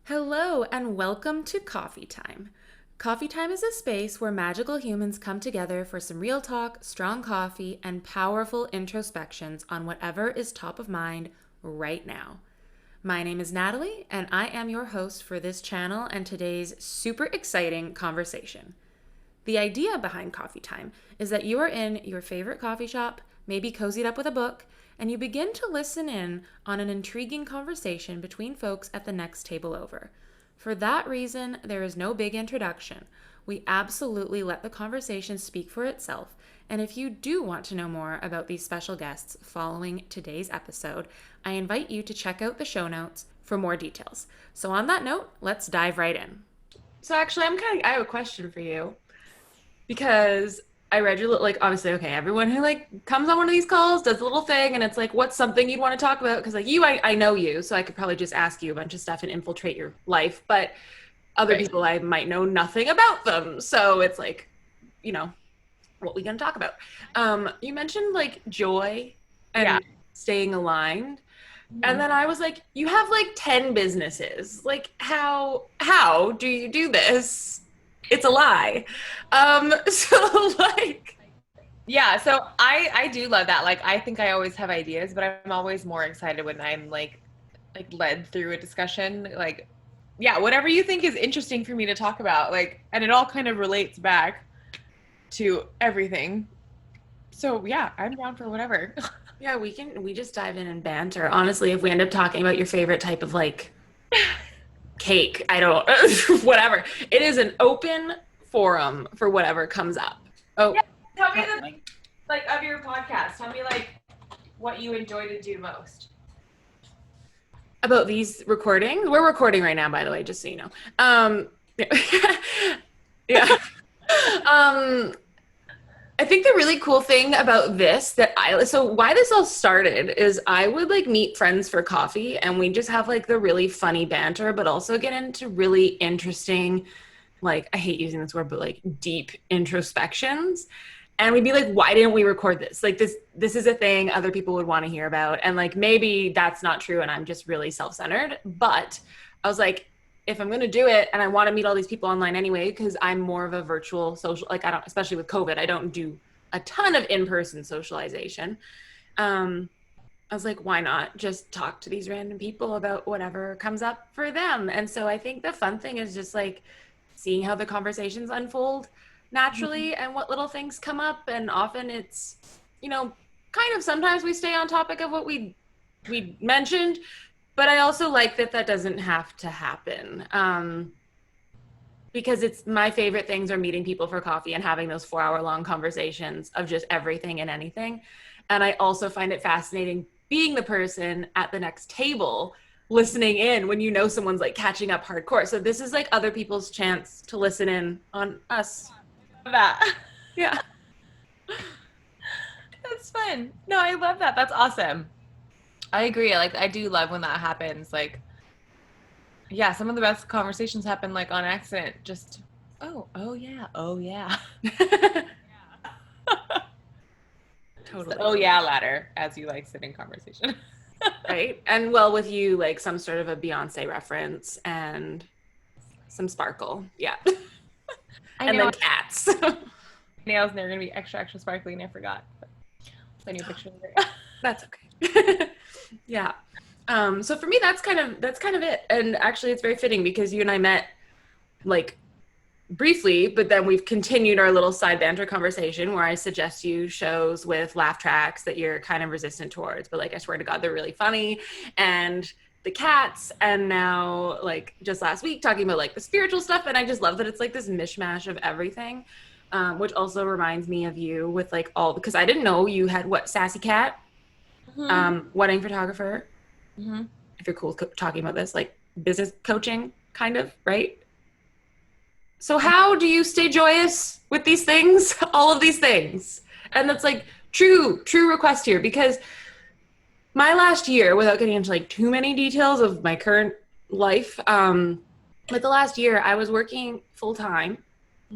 Hello, and welcome to Coffee Time. Coffee Time is a space where magical humans come together for some real talk, strong coffee, and powerful introspections on whatever is top of mind right now. My name is Natalie, and I am your host for this channel and today's super exciting conversation. The idea behind Coffee Time is that you are in your favorite coffee shop, maybe cozied up with a book, and you begin to listen in on an intriguing conversation between folks at the next table over. For that reason, there is no big introduction. We absolutely let the conversation speak for itself. And if you do want to know more about these special guests following today's episode, I invite you to check out the show notes for more details. So on that note, let's dive right in. So actually, I have a question for you because I read your, obviously, okay, everyone who comes on one of these calls does a little thing and it's like, what's something you'd want to talk about? Because I know you, so I could probably just ask you a bunch of stuff and infiltrate your life, but other people, I might know nothing about them. So it's like, what we gonna talk about? You mentioned joy and staying aligned. And then I was like, you have 10 businesses. How do you do this? It's a lie. So I do love that. I think I always have ideas, but I'm always more excited when I'm led through a discussion. Whatever you think is interesting for me to talk about, and it all kind of relates back to everything. So yeah, I'm down for whatever. Yeah, we just dive in and banter. Honestly, if we end up talking about your favorite type of cake, I don't whatever. It is an open forum for whatever comes up. Oh, yeah, tell me of your podcast. Tell me what you enjoy to do most. About these recordings? We're recording right now, by the way, just so you know. Yeah. I think the really cool thing about this so why this all started is I would meet friends for coffee and we just have the really funny banter, but also get into really interesting, I hate using this word, but deep introspections. And we'd be like, why didn't we record this? This is a thing other people would want to hear about. And maybe that's not true and I'm just really self-centered. But I was like, if I'm going to do it and I want to meet all these people online anyway, because I'm more of a virtual social, especially with COVID, I don't do a ton of in-person socialization. I was like, why not just talk to these random people about whatever comes up for them? And so I think the fun thing is just seeing how the conversations unfold naturally and what little things come up. And often it's, kind of sometimes we stay on topic of what we mentioned, but I also like that doesn't have to happen because it's my favorite things are meeting people for coffee and having those 4-hour-long conversations of just everything and anything. And I also find it fascinating being the person at the next table listening in when someone's catching up hardcore. So this is other people's chance to listen in on us. That. Yeah. That's fun. No, I love that. That's awesome. I agree. I do love when that happens. Some of the best conversations happen on accident. Just, oh yeah. Totally. Oh yeah ladder as you sit in conversation. Right. And well, with you, some sort of a Beyonce reference and some sparkle. Yeah. And then cats. Nails, and they're going to be extra, extra sparkly, and I forgot. But I'll send you a picture later. That's okay. Yeah. So for me, that's kind of it. And actually it's very fitting because you and I met briefly, but then we've continued our little side banter conversation where I suggest you shows with laugh tracks that you're kind of resistant towards, but I swear to God, they're really funny. And the cats, and now just last week talking about the spiritual stuff. And I just love that it's this mishmash of everything, which also reminds me of you with because I didn't know you had Sassy Cat, wedding photographer. Mm-hmm. If you're cool talking about this, business coaching kind of, right? So how do you stay joyous with these things, all of these things? And that's true request here, because my last year, without getting into too many details of my current life, but the last year I was working full time,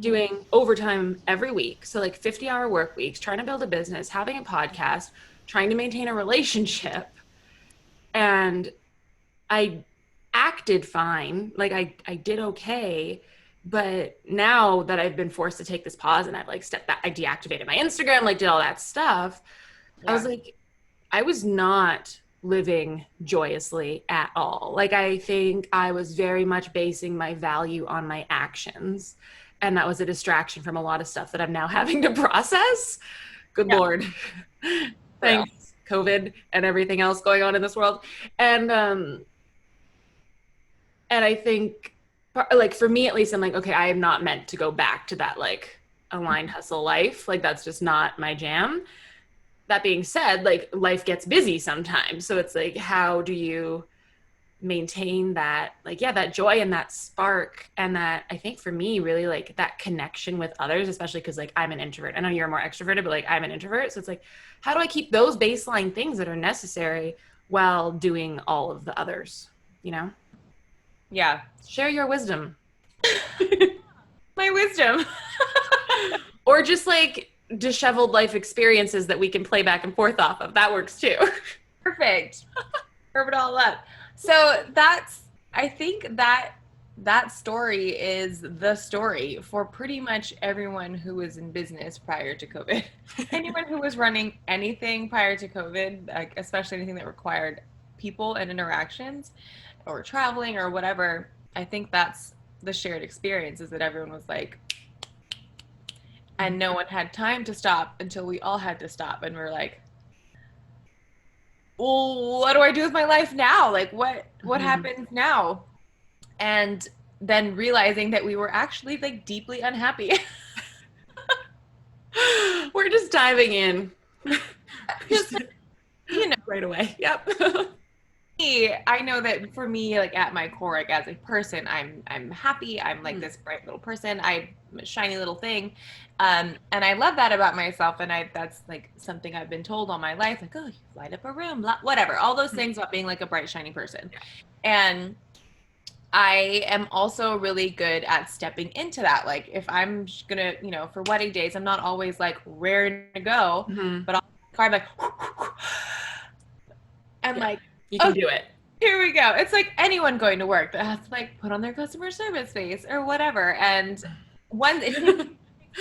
doing overtime every week. So 50-hour work weeks, trying to build a business, having a podcast, trying to maintain a relationship. And I acted fine. Like I did okay. But now that I've been forced to take this pause and I've like stepped back, I deactivated my Instagram, like did all that stuff. I was Yeah. like, I was not living joyously at all. Like, I think I was very much basing my value on my actions. And that was a distraction from a lot of stuff that I'm now having to process. Good Yeah. Lord. Real. Thanks, COVID and everything else going on in this world. And and I think like for me at least, I'm like, okay, I am not meant to go back to that like aligned hustle life. Like that's just not my jam. That being said, like life gets busy sometimes. So it's like, how do you maintain that, like, yeah, that joy and that spark? And that I think for me, really like that connection with others, especially because like I'm an introvert. I know you're more extroverted, but like I'm an introvert. So it's like, how do I keep those baseline things that are necessary while doing all of the others, you know? Yeah. Share your wisdom. My wisdom. Or just like disheveled life experiences that we can play back and forth off of. That works too. Perfect. Curve it all up. So I think that story is the story for pretty much everyone who was in business prior to COVID. Anyone who was running anything prior to COVID, like especially anything that required people and interactions or traveling or whatever, I think that's the shared experience is that everyone was like, and no one had time to stop until we all had to stop. And we're like, well, what do I do with my life now? Like what happens now? And then realizing that we were actually like deeply unhappy. We're just diving in. Just you know, Right away. Yep. I know that for me, like at my core, like as a person, I'm happy. I'm like this bright little person. I'm a shiny little thing. And I love that about myself. And that's like something I've been told all my life, like, oh, you light up a room, blah, whatever, all those things about being like a bright, shiny person. And I am also really good at stepping into that. Like if I'm gonna, for wedding days, I'm not always like raring to go, but I'm like, and like, you can do it. here we go. It's like anyone going to work that has to like put on their customer service face or whatever. And it takes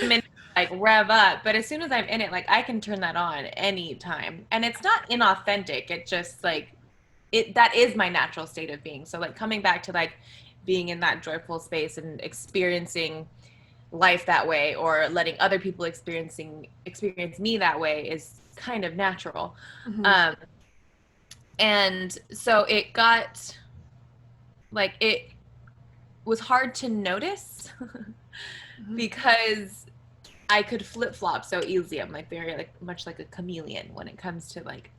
a minute to like rev up, but as soon as I'm in it, like I can turn that on anytime. And it's not inauthentic. It just like that is my natural state of being. So like coming back to like being in that joyful space and experiencing life that way or letting other people experience me that way is kind of natural. And so it got like it was hard to notice because I could flip flop so easily. I'm like very like much like a chameleon when it comes to like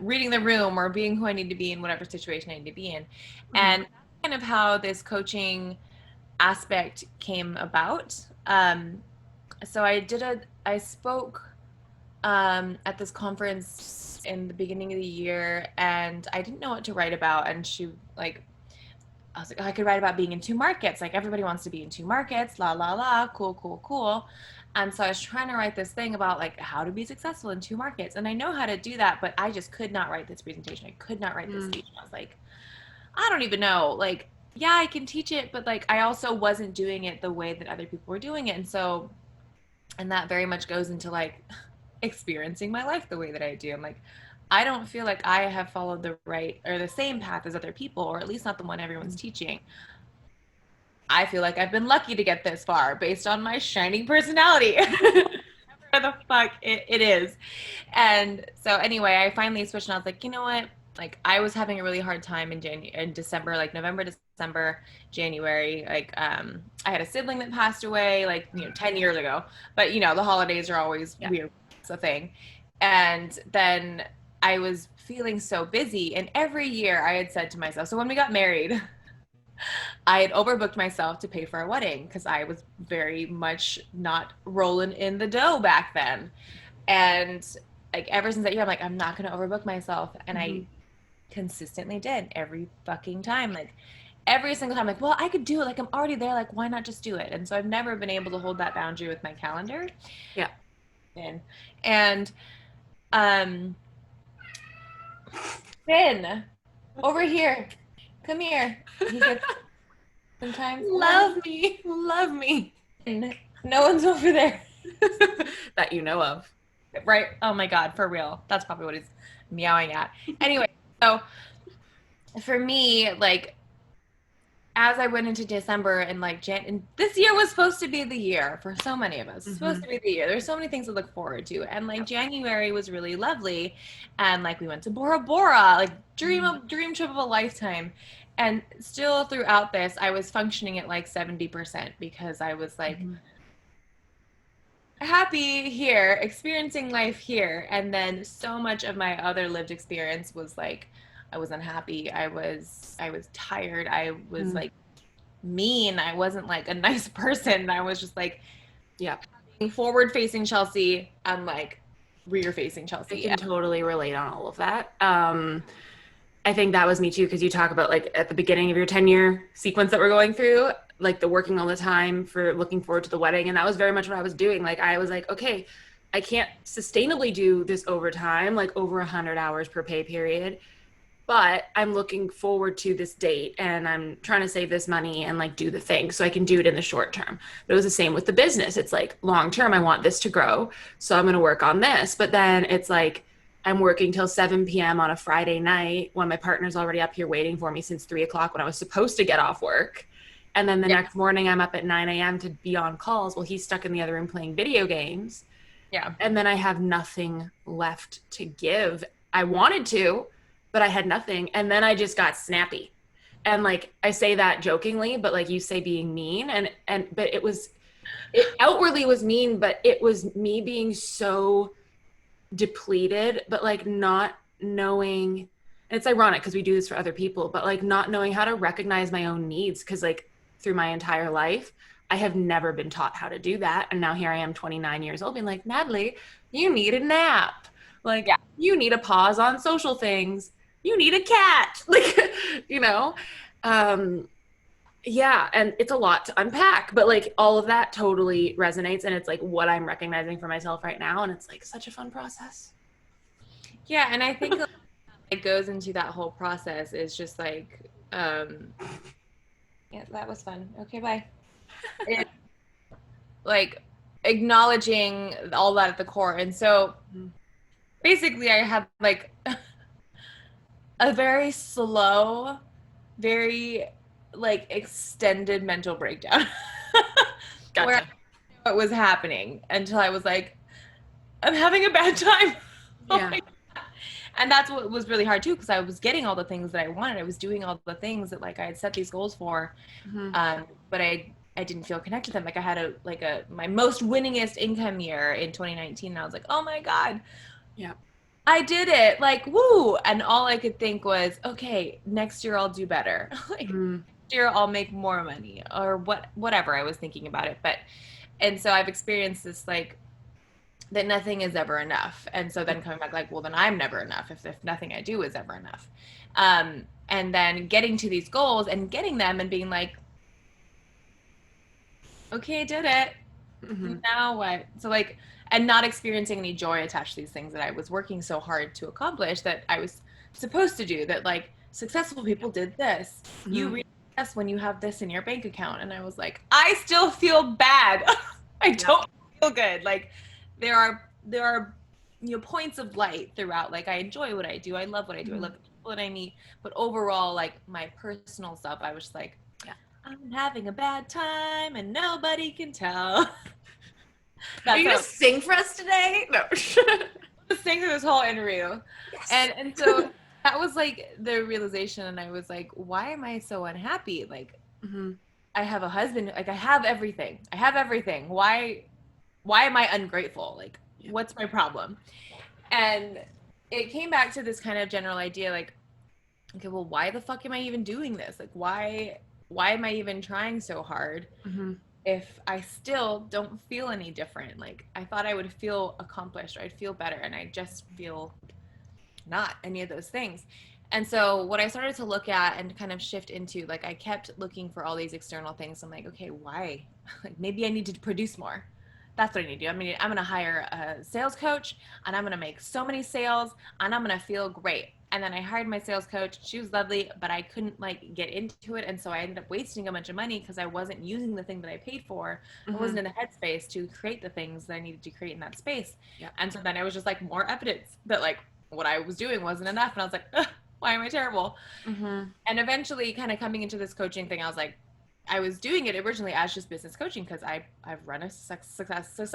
reading the room or being who I need to be in whatever situation I need to be in. And that's kind of how this coaching aspect came about. So I spoke at this conference in the beginning of the year and I didn't know what to write about. And I was like, oh, I could write about being in two markets. Like everybody wants to be in two markets, la, la, la, cool, cool, cool. And so I was trying to write this thing about like how to be successful in two markets. And I know how to do that, but I just could not write this presentation. I could not write this speech. And I was like, I don't even know. Like, yeah, I can teach it, but like I also wasn't doing it the way that other people were doing it. And that very much goes into like experiencing my life the way that I do. I'm like, I don't feel like I have followed the right or the same path as other people, or at least not the one everyone's teaching. I feel like I've been lucky to get this far based on my shining personality. Whatever the fuck it is. And so anyway, I finally switched and I was like, you know what? Like I was having a really hard time in December, like November, December, January. Like I had a sibling that passed away like 10 years ago. But the holidays are always weird. It's a thing. And then I was feeling so busy. And every year I had said to myself, so when we got married, I had overbooked myself to pay for our wedding because I was very much not rolling in the dough back then. And like ever since that year, I'm like, I'm not going to overbook myself. And I consistently did every fucking time. Like every single time, like, well, I could do it. Like I'm already there. Like, why not just do it? And so I've never been able to hold that boundary with my calendar. Yeah. And Finn, over here. Come here. He gets sometimes. Love me. Love me. No one's over there. That you know of. Right? Oh my God, for real. That's probably what he's meowing at. Anyway, so for me, like as I went into December and like and this year was supposed to be the year for so many of us. It's supposed to be the year. There's so many things to look forward to. And like January was really lovely. And like we went to Bora Bora, like dream trip of a lifetime. And still throughout this, I was functioning at like 70% because I was like happy here, experiencing life here. And then so much of my other lived experience was like I was unhappy. I was tired. I was like mean. I wasn't like a nice person. I was just like Yeah. forward facing Chelsea and like rear facing I Chelsea. can totally relate on all of that. I think that was me too, because you talk about like at the beginning of your 10-year sequence that we're going through, like the working all the time for looking forward to the wedding. And that was very much what I was doing. Like I was like, okay, I can't sustainably do this overtime, like over 100 hours per pay period. But I'm looking forward to this date and I'm trying to save this money and like do the thing so I can do it in the short term. But it was the same with the business. It's like long term, I want this to grow. So I'm going to work on this. But then it's like I'm working till 7 p.m. on a Friday night when my partner's already up here waiting for me since 3 o'clock when I was supposed to get off work. And then the next morning I'm up at 9 a.m. to be on calls. Well, he's stuck in the other room playing video games. Yeah. And then I have nothing left to give. I wanted to, but I had nothing. And then I just got snappy. And like I say that jokingly, but like you say being mean but it outwardly was mean, but it was me being so depleted, but like not knowing, and it's ironic because we do this for other people, but like not knowing how to recognize my own needs. Cause like through my entire life, I have never been taught how to do that. And now here I am 29 years old being like, Natalie, you need a nap. Like you need a pause on social things. You need a cat. Like, you know, yeah. And it's a lot to unpack, but like all of that totally resonates. And it's like what I'm recognizing for myself right now. And it's like such a fun process. Yeah. And I think it goes into that whole process is just like, yeah, that was fun. Okay, bye. It's like acknowledging all that at the core. And so basically I had like a very slow, very like extended mental breakdown Gotcha. where I didn't know what was happening until I was like, I'm having a bad time. Yeah. And that's what was really hard too, because I was getting all the things that I wanted. I was doing all the things that like I had set these goals for, but I didn't feel connected to them. Like I had my most winningest income year in 2019, and I was like, oh my God, Yeah. I did it, like woo! And all I could think was, okay, next year I'll do better. Like next year I'll make more money, or whatever I was thinking about it. And so I've experienced this like that nothing is ever enough. And so then coming back like, well, then I'm never enough if nothing I do is ever enough. And then getting to these goals and getting them and being like, okay, I did it. Now what? So like, and not experiencing any joy attached to these things that I was working so hard to accomplish, that I was supposed to do, that like successful people did this. You realize this when you have this in your bank account. And I was like, I still feel bad. I don't feel good. Like there are points of light throughout. Like I enjoy what I do. I love what I do. I love the people that I meet. But overall, like my personal stuff, I was just like, I'm having a bad time and nobody can tell. Are you gonna sing for us today? No. Just sing through this whole interview. Yes. And so that was like the realization, and I was like, why am I so unhappy? Like I have a husband, like I have everything. Why am I ungrateful? Like what's my problem? And it came back to this kind of general idea, like, okay, well, why the fuck am I even doing this? Like why am I even trying so hard if I still don't feel any different? Like I thought I would feel accomplished, or I'd feel better, and I just feel not any of those things. And so what I started to look at and kind of shift into, like I kept looking for all these external things. I'm like, okay, why? Like maybe I need to produce more. that's what I need to do. I'm gonna hire a sales coach, and I'm gonna make so many sales, and I'm gonna feel great. And then I hired my sales coach. She was lovely, but I couldn't like get into it, and so I ended up wasting a bunch of money because I wasn't using the thing that I paid for. I Mm-hmm. wasn't in the headspace to create the things that I needed to create in that space. Yeah. And so then I was just like more evidence that like what I was doing wasn't enough, and I was like, ugh, why am I terrible? Mm-hmm. And eventually, kind of coming into this coaching thing, I was like, I was doing it originally as just business coaching because I've run a successful.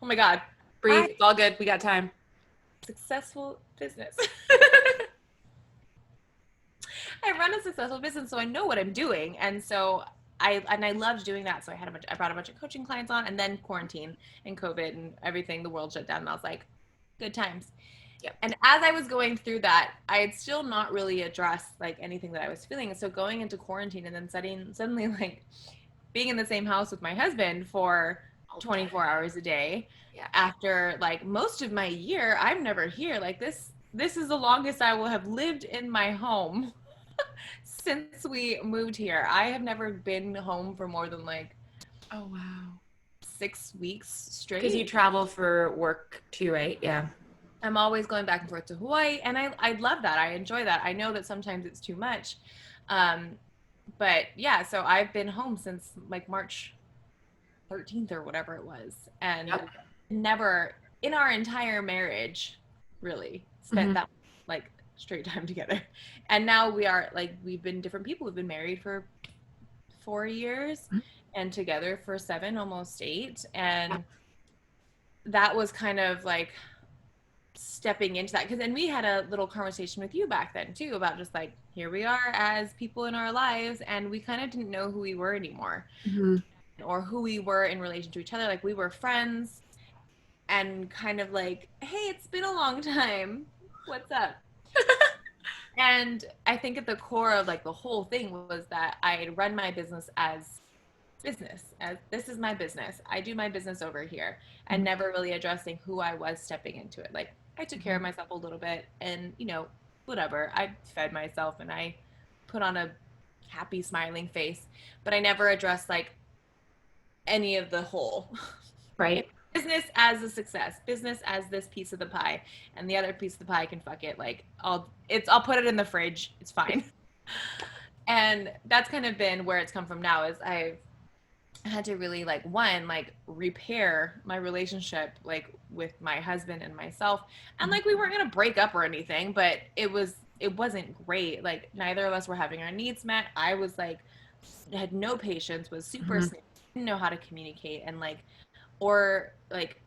Oh my god, Breathe. I It's all good. We got time. successful business. I run a successful business, so I know what I'm doing, and so I loved doing that. So I brought a bunch of coaching clients on, and then quarantine and COVID and everything, the world shut down, and I was like, good times. Yep. And as I was going through that, I had still not really addressed like anything that I was feeling. So going into quarantine and then suddenly like being in the same house with my husband for 24 hours a day Yeah. after like most of my year, I'm never here. Like this is the longest I will have lived in my home since we moved here. I have never been home for more than like Oh wow. 6 weeks Because you straight. travel for work too, right? Yeah. I'm always going back and forth to Hawaii, and I love that. I enjoy that. I know that sometimes it's too much, um, but yeah. So I've been home since like March 13th or whatever it was, and Yep. never in our entire marriage really spent Mm-hmm. that like straight time together. And now we are like we've been different people. We've been married for 4 years and together for 7, almost 8, Yeah. and that was kind of like stepping into that because then we had a little conversation with you back then too about just like here we are as people in our lives and we kind of didn't know who we were anymore Mm-hmm. or who we were in relation to each other. Like we were friends and kind of like, hey, it's been a long time, what's up? And I think at the core of like the whole thing was that I had run my business as this is my business, I do my business over here, and Mm-hmm. never really addressing who I was stepping into it. Like I took care Mm-hmm. of myself a little bit and whatever, I fed myself and I put on a happy smiling face, but I never addressed like any of the whole Right. business as a success, business as this piece of the pie, and the other piece of the pie can fuck it. Like I'll put it in the fridge, it's Yeah. fine. And that's kind of been where it's come from now is I've had to really like one like repair my relationship like with my husband and myself, and like we weren't gonna break up or anything, but it wasn't great. Like neither of us were having our needs met. I was like had no patience, was super Mm-hmm. snake, didn't know how to communicate and like or like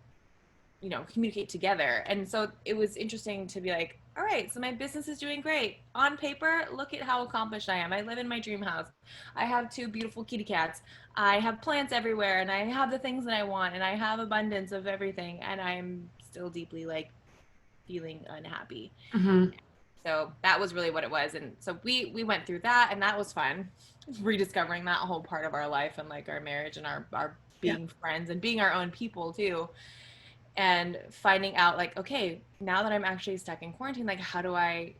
communicate together. And so it was interesting to be like, all right, so my business is doing great. On paper, look at how accomplished I am. I live in my dream house. I have 2 beautiful kitty cats. I have plants everywhere and I have the things that I want and I have abundance of everything and I'm still deeply like feeling unhappy. Mm-hmm. So that was really what it was. And so we went through that and that was fun. Rediscovering that whole part of our life and like our marriage and our Yeah. being friends and being our own people too, and finding out like, okay, now that I'm actually stuck in quarantine, like how do I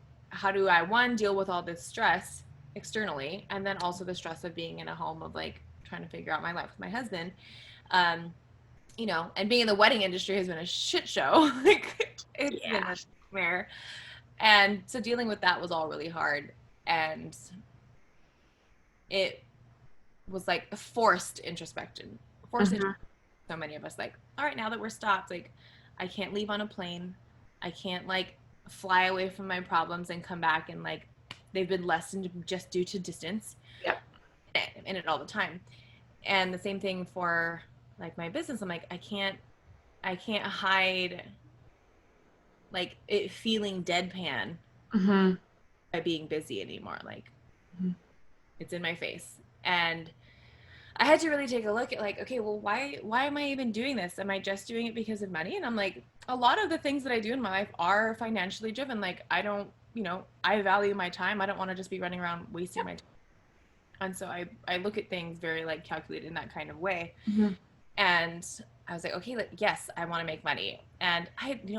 one deal with all this stress externally, and then also the stress of being in a home of like trying to figure out my life with my husband, um and being in the wedding industry has been a shit show. Like it's been Yeah. a nightmare, and so dealing with that was all really hard, and it was like a forced introspection, forced Mm-hmm. so many of us like, all right, now that we're stopped, like I can't leave on a plane, I can't like fly away from my problems and come back and like they've been lessened just due to distance Yep. in it all the time. And the same thing for like my business. I'm like, I can't hide like it feeling deadpan Mm-hmm. by being busy anymore. Like Mm-hmm. it's in my face. And I had to really take a look at like, okay, well, why am I even doing this? Am I just doing it because of money? And I'm like, a lot of the things that I do in my life are financially driven. Like I don't, I value my time. I don't want to just be running around wasting my time. And so I look at things very like calculated in that kind of way. Mm-hmm. And I was like, okay, like, yes, I want to make money. And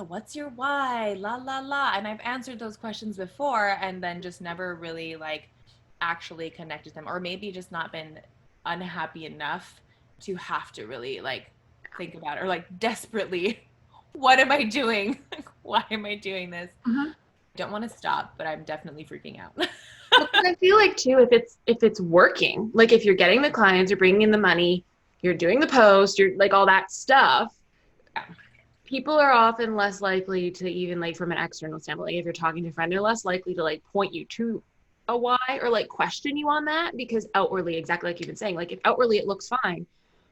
what's your why? La la la. And I've answered those questions before and then just never really like actually connected them, or maybe just not been unhappy enough to have to really like think about it, or like desperately, what am I doing? Like, why am I doing this? Mhm. I don't want to stop, but I'm definitely freaking out. Well, 'cause I feel like too, if it's working, like if you're getting the clients, you're bringing in the money, you're doing the post, you're like all that stuff, Yeah. people are often less likely to, even like from an external standpoint, like if you're talking to a friend, they're less likely to like point you to a why or like question you on that, because outwardly, exactly like you've been saying, like if outwardly it looks fine,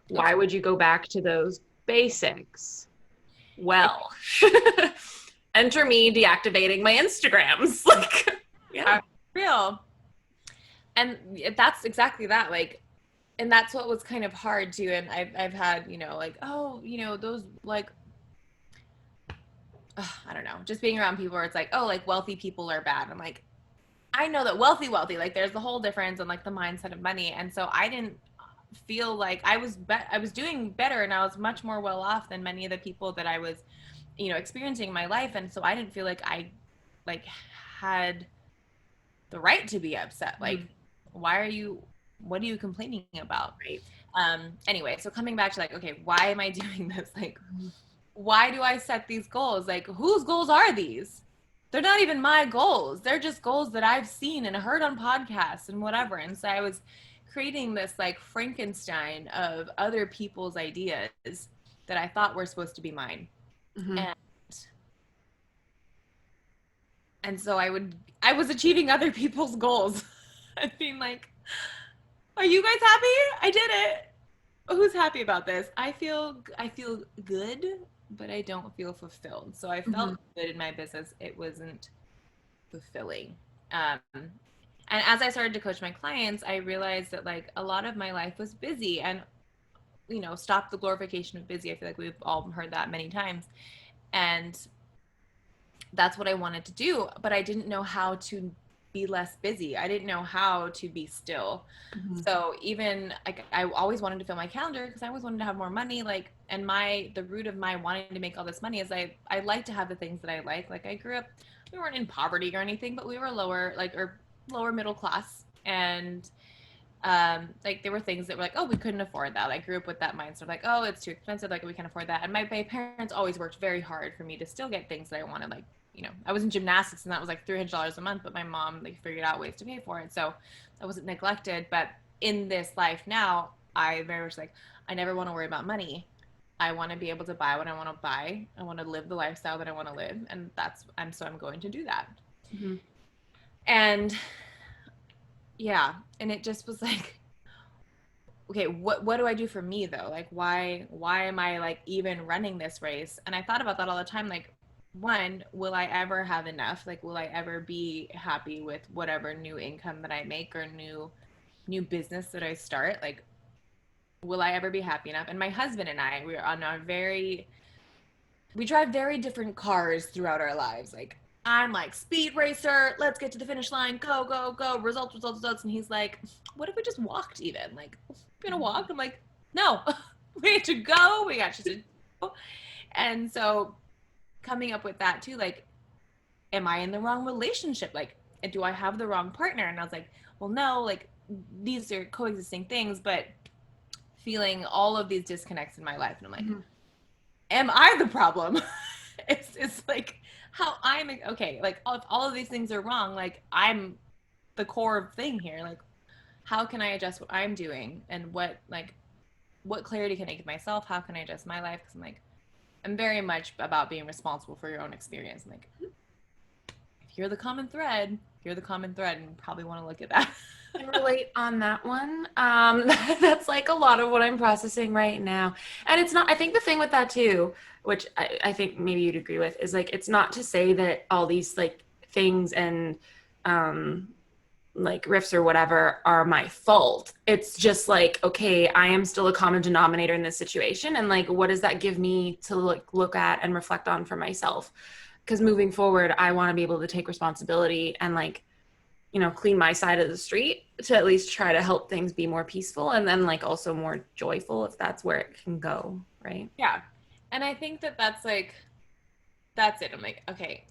why would you go back to those basics? Well, enter me deactivating my Instagrams. Like, yeah. Real. And that's exactly that. Like, and that's what was kind of hard too. And I've had, you know, like, oh, you know, those like, I don't know, just being around people where it's like, oh, like wealthy people are bad. I'm like, I know that wealthy, like there's the whole difference and like the mindset of money. And so I didn't feel like I was doing better, and I was much more well off than many of the people that I was, you know, experiencing in my life. And so I didn't feel like I like had the right to be upset. Like, why are you, what are you complaining about? Right. Anyway, so coming back to like, okay, why am I doing this? Like, why do I set these goals? Like, whose goals are these? They're not even my goals. They're just goals that I've seen and heard on podcasts and whatever. And so I was creating this like Frankenstein of other people's ideas that I thought were supposed to be mine. Mm-hmm. And so I was achieving other people's goals and being like, are you guys happy? I did it. Who's happy about this? I feel good, but I don't feel fulfilled. So I felt good in my business. It wasn't fulfilling. And as I started to coach my clients, I realized that like a lot of my life was busy, and you know, stop the glorification of busy. I feel like we've all heard that many times. And that's what I wanted to do, but I didn't know how to be less busy. I didn't know how to be still. So even like I always wanted to fill my calendar because I always wanted to have more money. Like, and the root of my wanting to make all this money is I like to have the things that I like. Like I grew up, we weren't in poverty or anything, but we were lower middle class, and like there were things that were like, oh, we couldn't afford that. I grew up with that mindset, like, oh, it's too expensive, like we can't afford that. And my parents always worked very hard for me to still get things that I wanted. Like, you know, I was in gymnastics and that was like $300 a month, but my mom like figured out ways to pay for it, so I wasn't neglected. But in this life now, I very much like, I never want to worry about money. I want to be able to buy what I want to buy. I want to live the lifestyle that I want to live, and I'm going to do that. And yeah, and it just was like, okay, what do I do for me though? Like, why am I like even running this race? And I thought about that all the time. Like, one, will I ever have enough? Like, will I ever be happy with whatever new income that I make or new business that I start? Like, will I ever be happy enough? And my husband and I, we drive very different cars throughout our lives. Like, I'm like, speed racer, let's get to the finish line, go, go, go, results, results, results. And he's like, what if we just walked even? Like, we're gonna walk? I'm like, no, we need to go, we got to go. And so coming up with that too, like, am I in the wrong relationship? Like, do I have the wrong partner? And I was like, well, no, like, these are coexisting things, but feeling all of these disconnects in my life. And I'm like, am I the problem? It's like how I'm okay. Like if all of these things are wrong, like I'm the core thing here. Like how can I adjust what I'm doing, and what clarity can I give myself? How can I adjust my life? Because I'm like, I'm very much about being responsible for your own experience. I'm like, if you're the common thread, you're the common thread, and you probably want to look at that. I relate on that one. That's like a lot of what I'm processing right now. And it's not, I think the thing with that too, which I think maybe you'd agree with, is like, it's not to say that all these like things and like riffs or whatever are my fault. It's just like, okay, I am still a common denominator in this situation. And like, what does that give me to look at and reflect on for myself? Because moving forward, I want to be able to take responsibility and like, you know, clean my side of the street to at least try to help things be more peaceful, and then like also more joyful if that's where it can go, right? Yeah. And I think that's like, that's it. I'm like, okay,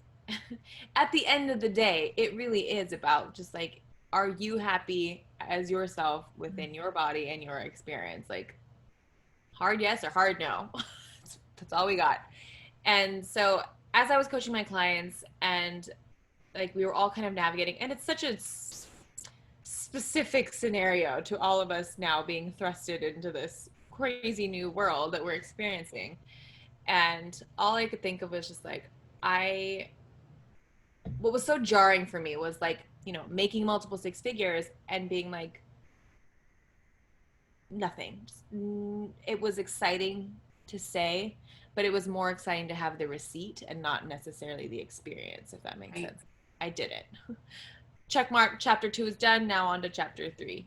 at the end of the day, it really is about just like, are you happy as yourself within your body and your experience? Like, hard yes or hard no. That's all we got. And so as I was coaching my clients and like we were all kind of navigating, and it's such a specific scenario to all of us now being thrusted into this crazy new world that we're experiencing. And all I could think of was just like, what was so jarring for me was like, making multiple six figures and being like, nothing. It was exciting to say, but it was more exciting to have the receipt and not necessarily the experience, if that makes sense. I did it. Check mark, chapter 2 is done. Now on to chapter 3.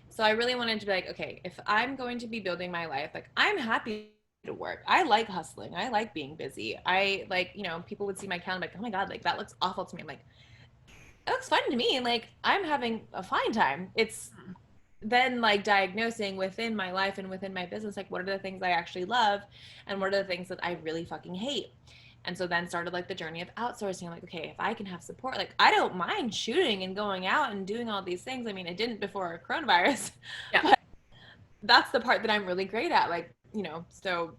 So I really wanted to be like, okay, if I'm going to be building my life, like I'm happy to work. I like hustling. I like being busy. I like, people would see my calendar like, oh my God, like that looks awful to me. I'm like, it looks fun to me. Like I'm having a fine time. It's then like diagnosing within my life and within my business, like what are the things I actually love and what are the things that I really fucking hate. And so then started like the journey of outsourcing. I'm like, okay, if I can have support, like I don't mind shooting and going out and doing all these things. I mean, I didn't before coronavirus, but that's the part that I'm really great at. Like, so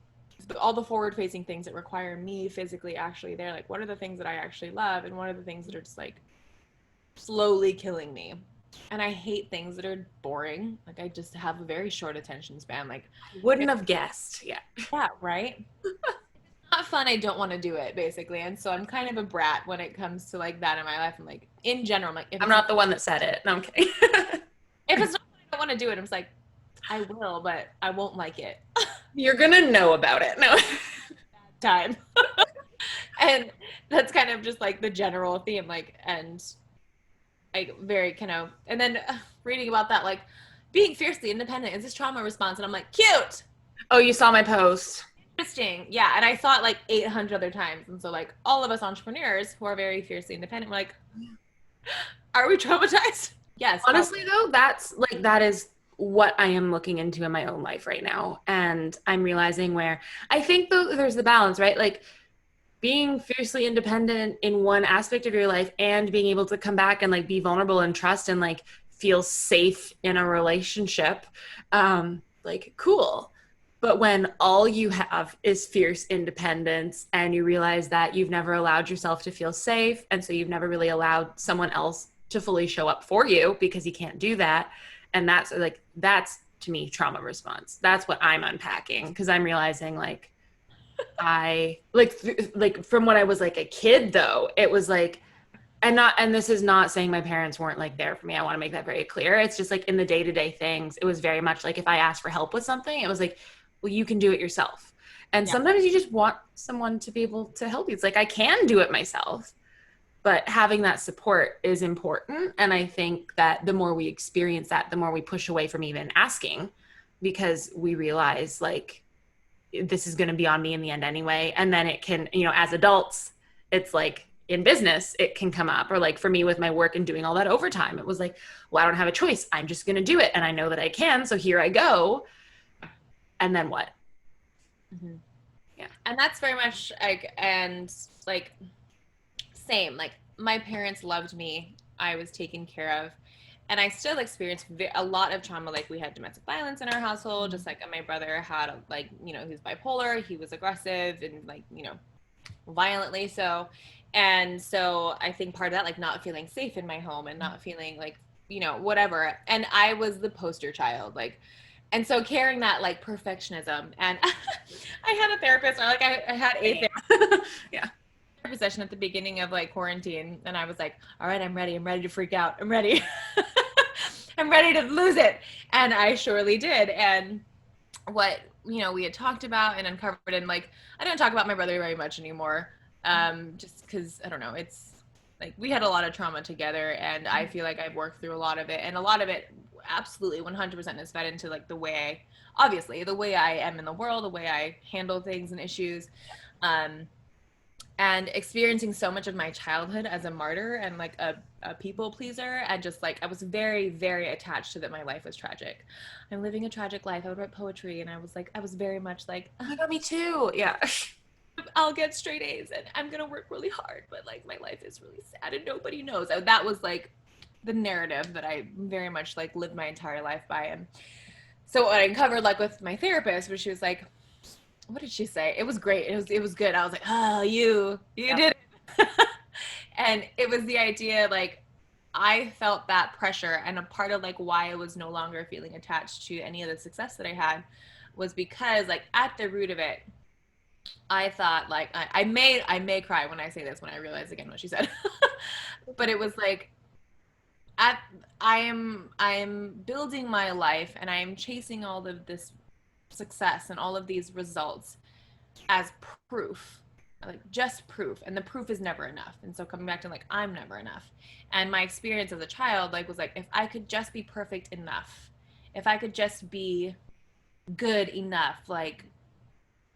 all the forward facing things that require me physically actually there, like what are the things that I actually love and what are the things that are just like slowly killing me. And I hate things that are boring. Like I just have a very short attention span. Like wouldn't have guessed. Yeah, right. Not fun. I don't want to do it basically. And so I'm kind of a brat when it comes to like that in my life. I'm like, in general, I'm like, I'm not the one that said it. No, I'm kidding. If it's not, I don't want to do it. I'm just like, I will, but I won't like it. You're gonna know about it. No time. And that's kind of just like the general theme, like, and like very and then reading about that, like being fiercely independent is this trauma response. And I'm like, cute. Oh, you saw my post. Interesting. Yeah. And I saw it like 800 other times. And so like all of us entrepreneurs who are very fiercely independent, we're like, are we traumatized? Yes. Honestly though, that is what I am looking into in my own life right now. And I'm realizing where I think though there's the balance, right? Like being fiercely independent in one aspect of your life and being able to come back and like be vulnerable and trust and like feel safe in a relationship, like cool. But when all you have is fierce independence and you realize that you've never allowed yourself to feel safe, and so you've never really allowed someone else to fully show up for you because you can't do that. And that's to me trauma response. That's what I'm unpacking, because I'm realizing like I like from when I was like a kid though, it was like, and this is not saying my parents weren't like there for me. I want to make that very clear. It's just like in the day-to-day things, it was very much like if I asked for help with something, it was like, well, you can do it yourself. And sometimes you just want someone to be able to help you. It's like, I can do it myself, but having that support is important. And I think that the more we experience that, the more we push away from even asking, because we realize like, this is going to be on me in the end anyway. And then it can, as adults, it's like in business, it can come up. Or like for me with my work and doing all that overtime, it was like, well, I don't have a choice. I'm just going to do it. And I know that I can. So here I go. And then what? Mm-hmm. Yeah. And that's very much like, and like, same, like my parents loved me. I was taken care of. And I still experienced a lot of trauma. Like we had domestic violence in our household, just like my brother had, like, he was bipolar, he was aggressive and like, violently so. And so I think part of that, like not feeling safe in my home and not feeling like, whatever. And I was the poster child, like, and so carrying that like perfectionism. And I had a therapist, or like I had a therapist. Yeah. Session at the beginning of like quarantine, and I was like, all right, I'm ready to freak out, I'm ready. I'm ready to lose it. And I surely did. And what we had talked about and uncovered, and like I don't talk about my brother very much anymore, just because I don't know, it's like we had a lot of trauma together, and I feel like I've worked through a lot of it, and a lot of it absolutely 100% is fed into like the way I am in the world, the way I handle things and issues, and experiencing so much of my childhood as a martyr and like a people pleaser, and just like I was very, very attached to that my life was tragic. I'm living a tragic life. I would write poetry, and I was very much like, oh my God, me too. Yeah. I'll get straight A's and I'm gonna work really hard, but like my life is really sad and nobody knows. That was like the narrative that I very much like lived my entire life by. And so what I uncovered like with my therapist was she was like, what did she say? It was great. It was good. I was like, oh, you did it. And it was the idea, like, I felt that pressure, and a part of like why I was no longer feeling attached to any of the success that I had was because like at the root of it, I thought like I may cry when I say this when I realize again what she said. But it was like at I am building my life and I am chasing all of this success and all of these results as proof, like just proof, and the proof is never enough. And so coming back to like I'm never enough, and my experience as a child like was like if I could just be perfect enough, if I could just be good enough, like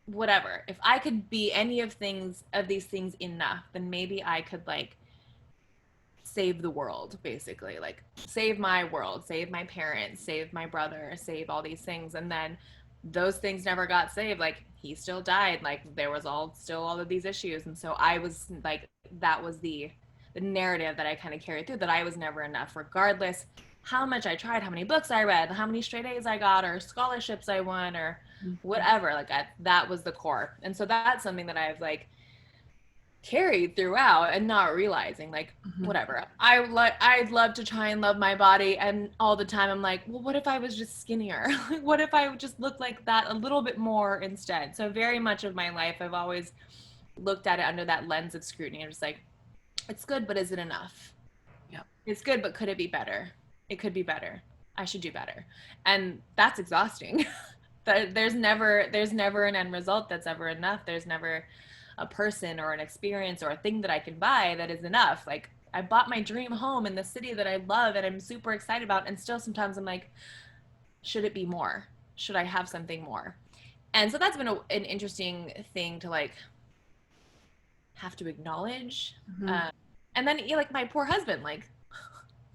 whatever, if I could be any of these things enough, then maybe I could like save the world, basically, like save my world, save my parents, save my brother, save all these things. And then those things never got saved. Like he still died, like there was all of these issues. And so I was like, that was the narrative that I kind of carried through, that I was never enough, regardless how much I tried, how many books I read, how many straight A's I got, or scholarships I won, or whatever. Like that was the core. And so that's something that I've like carried throughout and not realizing like whatever. I'd love to try and love my body, and all the time I'm like, well, what if I was just skinnier? What if I just looked like that a little bit more instead? So very much of my life I've always looked at it under that lens of scrutiny. I'm just like, it's good, but is it enough? Yeah. It's good, but could it be better? It could be better. I should do better. And that's exhausting. There's never an end result that's ever enough. There's never a person or an experience or a thing that I can buy that is enough. Like I bought my dream home in the city that I love and I'm super excited about, and still sometimes I'm like, should it be more? Should I have something more? And so that's been an interesting thing to like have to acknowledge. And then like my poor husband, like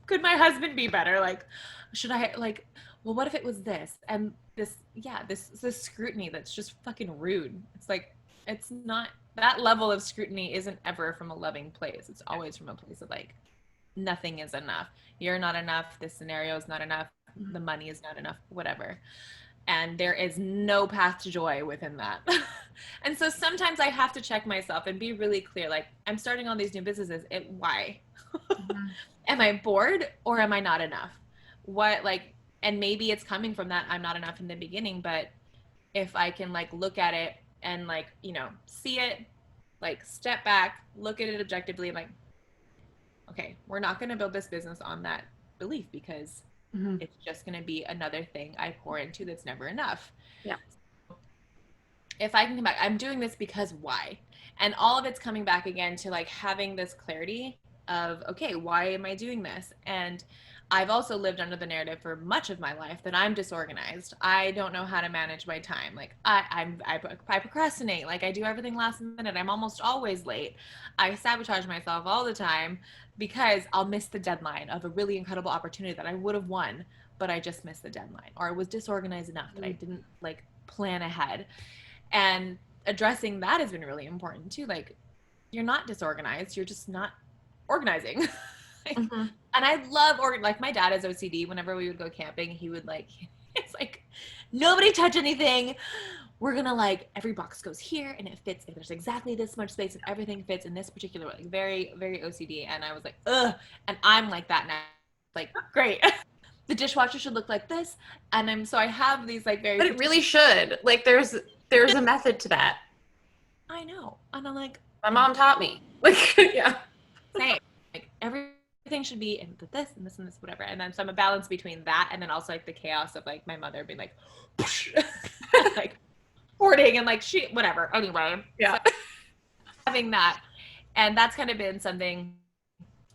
could my husband be better? Like should I like, well, what if it was this and this? Yeah, this scrutiny that's just fucking rude. It's like, it's not, that level of scrutiny isn't ever from a loving place. It's always from a place of like, nothing is enough. You're not enough. This scenario is not enough. The money is not enough, whatever. And there is no path to joy within that. And so sometimes I have to check myself and be really clear. Like I'm starting all these new businesses. Why? Am I bored or am I not enough? What like, and maybe it's coming from that I'm not enough in the beginning, but if I can like look at it and like, you know, see it, like step back, look at it objectively, and like, okay, we're not going to build this business on that belief because it's just going to be another thing I pour into that's never enough. Yeah. If I can come back, I'm doing this because why? And all of it's coming back again to like having this clarity of, okay, why am I doing this? And I've also lived under the narrative for much of my life that I'm disorganized. I don't know how to manage my time. Like I procrastinate. Like I do everything last minute. I'm almost always late. I sabotage myself all the time because I'll miss the deadline of a really incredible opportunity that I would have won, but I just missed the deadline, or I was disorganized enough that I didn't like plan ahead. And addressing that has been really important too. Like you're not disorganized. You're just not organizing. And I love like my dad is OCD. Whenever we would go camping, he would like, it's like, nobody touch anything. We're gonna like, every box goes here and it fits, if there's exactly this much space and everything fits in this particular way. Like very, very OCD. And I was like, ugh. And I'm like that now. Like, great. The dishwasher should look like this. And so I have these like very. But it really should. Like there's a method to that. I know. And I'm like. My mom taught me. Like, yeah. Same. Like everything should be in this and this and this, whatever. And then so I'm a balance between that and then also like the chaos of like my mother being like, like hoarding and like whatever. Anyway, yeah, so having that, and that's kind of been something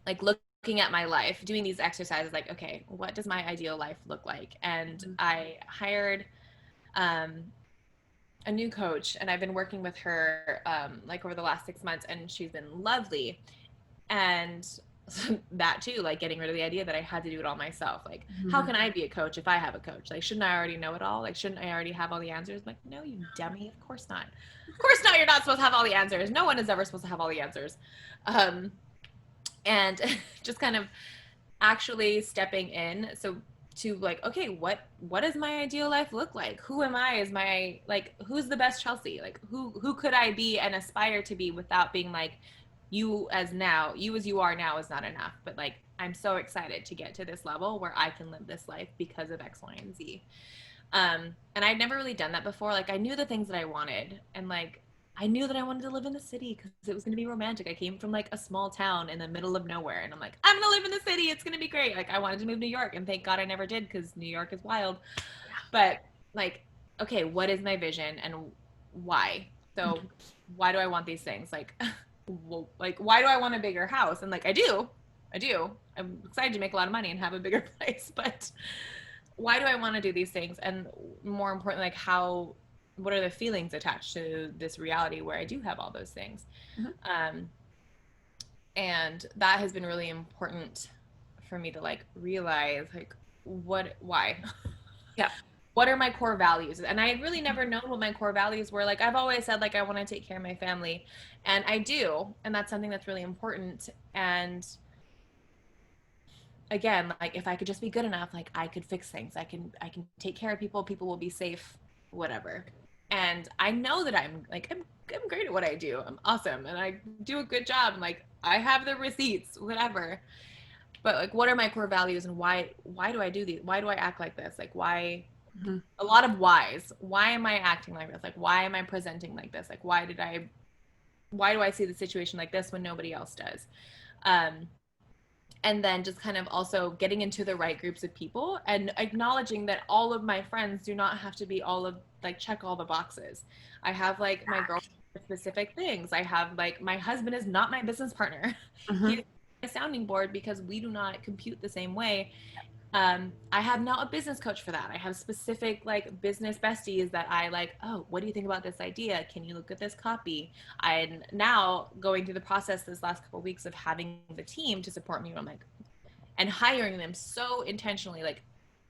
like looking at my life, doing these exercises. Like, okay, what does my ideal life look like? And I hired a new coach, and I've been working with her like over the last 6 months, and she's been lovely. And that too, like getting rid of the idea that I had to do it all myself. Like, how can I be a coach if I have a coach? Like, shouldn't I already know it all? Like, shouldn't I already have all the answers? I'm like, no, you dummy. Of course not. Of course not. You're not supposed to have all the answers. No one is ever supposed to have all the answers. And just kind of actually stepping in. So to like, okay, what does my ideal life look like? Who am I? Is my like, who's the best Chelsea? Like who could I be and aspire to be without being like, you as you are now is not enough. But like, I'm so excited to get to this level where I can live this life because of X, Y, and Z. And I'd never really done that before. Like I knew the things that I wanted, and like I knew that I wanted to live in the city because it was going to be romantic. I came from like a small town in the middle of nowhere, and I'm like, I'm going to live in the city. It's going to be great. Like I wanted to move to New York, and thank God I never did because New York is wild. But like, okay, what is my vision and why? So why do I want these things? Like, well, like why do I want a bigger house? And like I do. I'm excited to make a lot of money and have a bigger place, but why do I want to do these things? And more importantly, like what are the feelings attached to this reality where I do have all those things? And that has been really important for me to like realize like why? Yeah. What are my core values? And I had really never known what my core values were. Like I've always said, like, I want to take care of my family, and I do. And that's something that's really important. And again, like if I could just be good enough, like I could fix things. I can take care of people will be safe, whatever. And I know that I'm great at what I do. I'm awesome and I do a good job. Like I have the receipts, whatever. But like what are my core values and why do I do these? Why do I act like this? Like why a lot of whys. Why am I acting like this? Like why am I presenting like this? Like why do I see the situation like this when nobody else does? And then just kind of also getting into the right groups of people and acknowledging that all of my friends do not have to be all of like check all the boxes. I have like my girlfriend for specific things. I have like my husband is not my business partner. He's my sounding board because we do not compute the same way. I have now a business coach for that. I have specific like business besties that I like, oh, what do you think about this idea? Can you look at this copy? I'm now going through the process this last couple of weeks of having the team to support me. I'm like, and hiring them so intentionally. Like,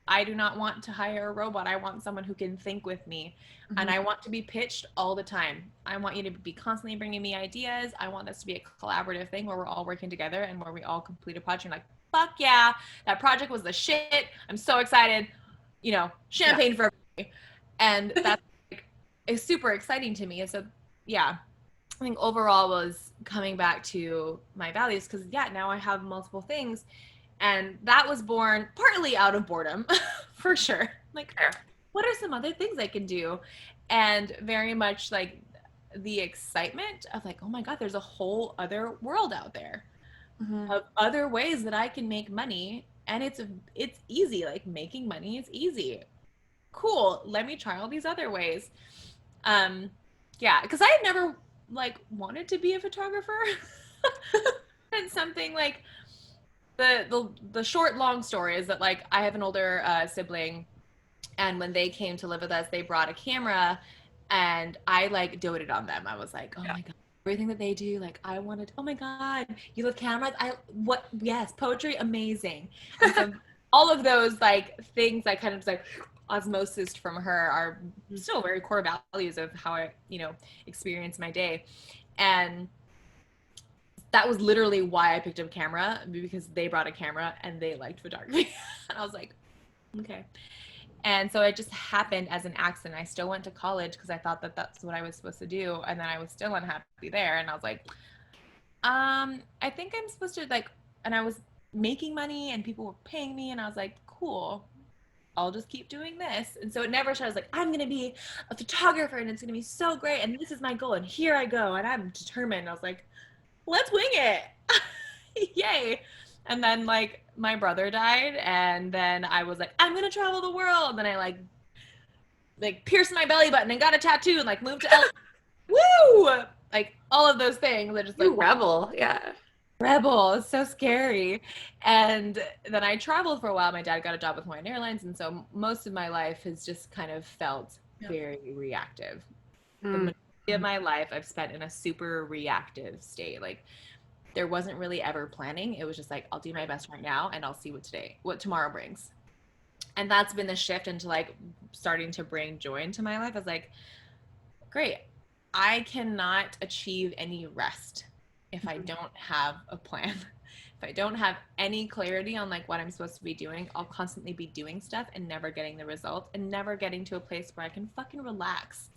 I do not want to hire a robot. I want someone who can think with me. And I want to be pitched all the time. I want you to be constantly bringing me ideas. I want this to be a collaborative thing where we're all working together and where we all complete a project. Like, fuck yeah, that project was the shit. I'm so excited. You know, champagne for everybody. And that's like, it's super exciting to me. And so, yeah, I think overall was coming back to my values because, yeah, now I have multiple things. And that was born partly out of boredom, for sure. Like, what are some other things I can do? And very much like the excitement of like, oh my God, there's a whole other world out there of other ways that I can make money. And it's easy. Like making money is easy. Cool. Let me try all these other ways. Yeah, because I had never like wanted to be a photographer. And something like the short long story is that like I have an older sibling, and when they came to live with us, they brought a camera, and I like doted on them. I was like, oh my God, everything that they do, like I wanted. Oh my God, you love cameras? Yes, poetry, amazing. And so all of those like things I kind of like osmosis from her are still very core values of how I experience my day. And that was literally why I picked up camera, because they brought a camera and they liked photography. And I was like, okay. And so it just happened as an accident. I still went to college because I thought that that's what I was supposed to do. And then I was still unhappy there. And I was like, I think I'm supposed to like, and I was making money and people were paying me. And I was like, cool, I'll just keep doing this. And so it never started. I was like, I'm going to be a photographer and it's going to be so great. And this is my goal. And here I go. And I'm determined. And I was like, let's wing it. Yay. And then like my brother died, and then I was like, I'm gonna travel the world. And then I like pierced my belly button and got a tattoo and like moved to woo, like all of those things. I just like rebel. Yeah, rebel. It's so scary. And then I traveled for a while. My dad got a job with Hawaiian Airlines, and so most of my life has just kind of felt very reactive. The majority of my life I've spent in a super reactive state. Like there wasn't really ever planning. It was just like, I'll do my best right now and I'll see what tomorrow brings. And that's been the shift into like starting to bring joy into my life. I was like, great, I cannot achieve any rest if I don't have a plan. if I don't have any clarity on like what I'm supposed to be doing, I'll constantly be doing stuff and never getting the result and never getting to a place where I can fucking relax.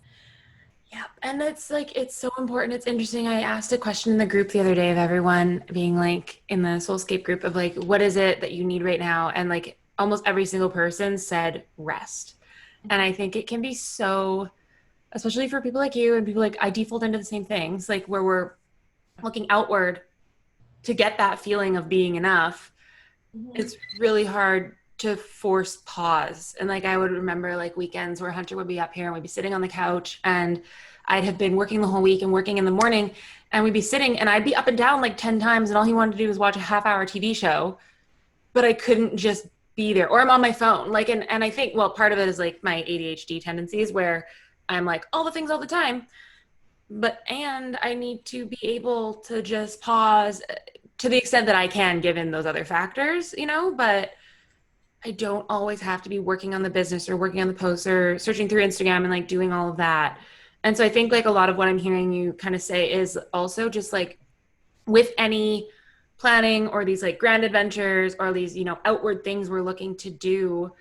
Yeah, and it's like it's so important. It's interesting. I asked a question in the group the other day of everyone being like in the Soulscape group of like, what is it that you need right now? And like almost every single person said rest. And I think it can be so, especially for people like you and people like I default into the same things, like where we're looking outward to get that feeling of being enough. It's really hard to force pause. And like I would remember like weekends where Hunter would be up here and we'd be sitting on the couch and I'd have been working the whole week and working in the morning and we'd be sitting and I'd be up and down like 10 times and all he wanted to do was watch a half-hour TV show, but I couldn't just be there. Or I'm on my phone. Like and I think well part of it is like my ADHD tendencies where I'm like all the things all the time. But and I need to be able to just pause to the extent that I can given those other factors, you know, but I don't always have to be working on the business or working on the posts or searching through Instagram and like doing all of that. And so I think like a lot of what I'm hearing you kind of say is also just like with any planning or these like grand adventures or these, you know, outward things we're looking to do,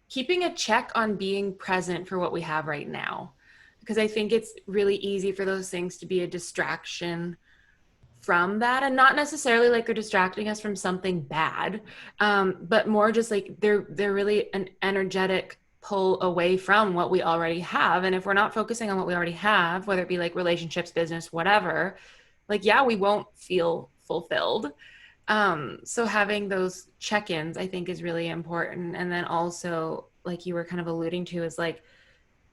keeping a check on being present for what we have right now. Because I think it's really easy for those things to be a distraction from that, and not necessarily like they're distracting us from something bad, but more just like they're really an energetic pull away from what we already have. And if we're not focusing on what we already have, whether it be like relationships, business, whatever, like yeah, we won't feel fulfilled. So having those check-ins I think is really important. And then also like you were kind of alluding to is like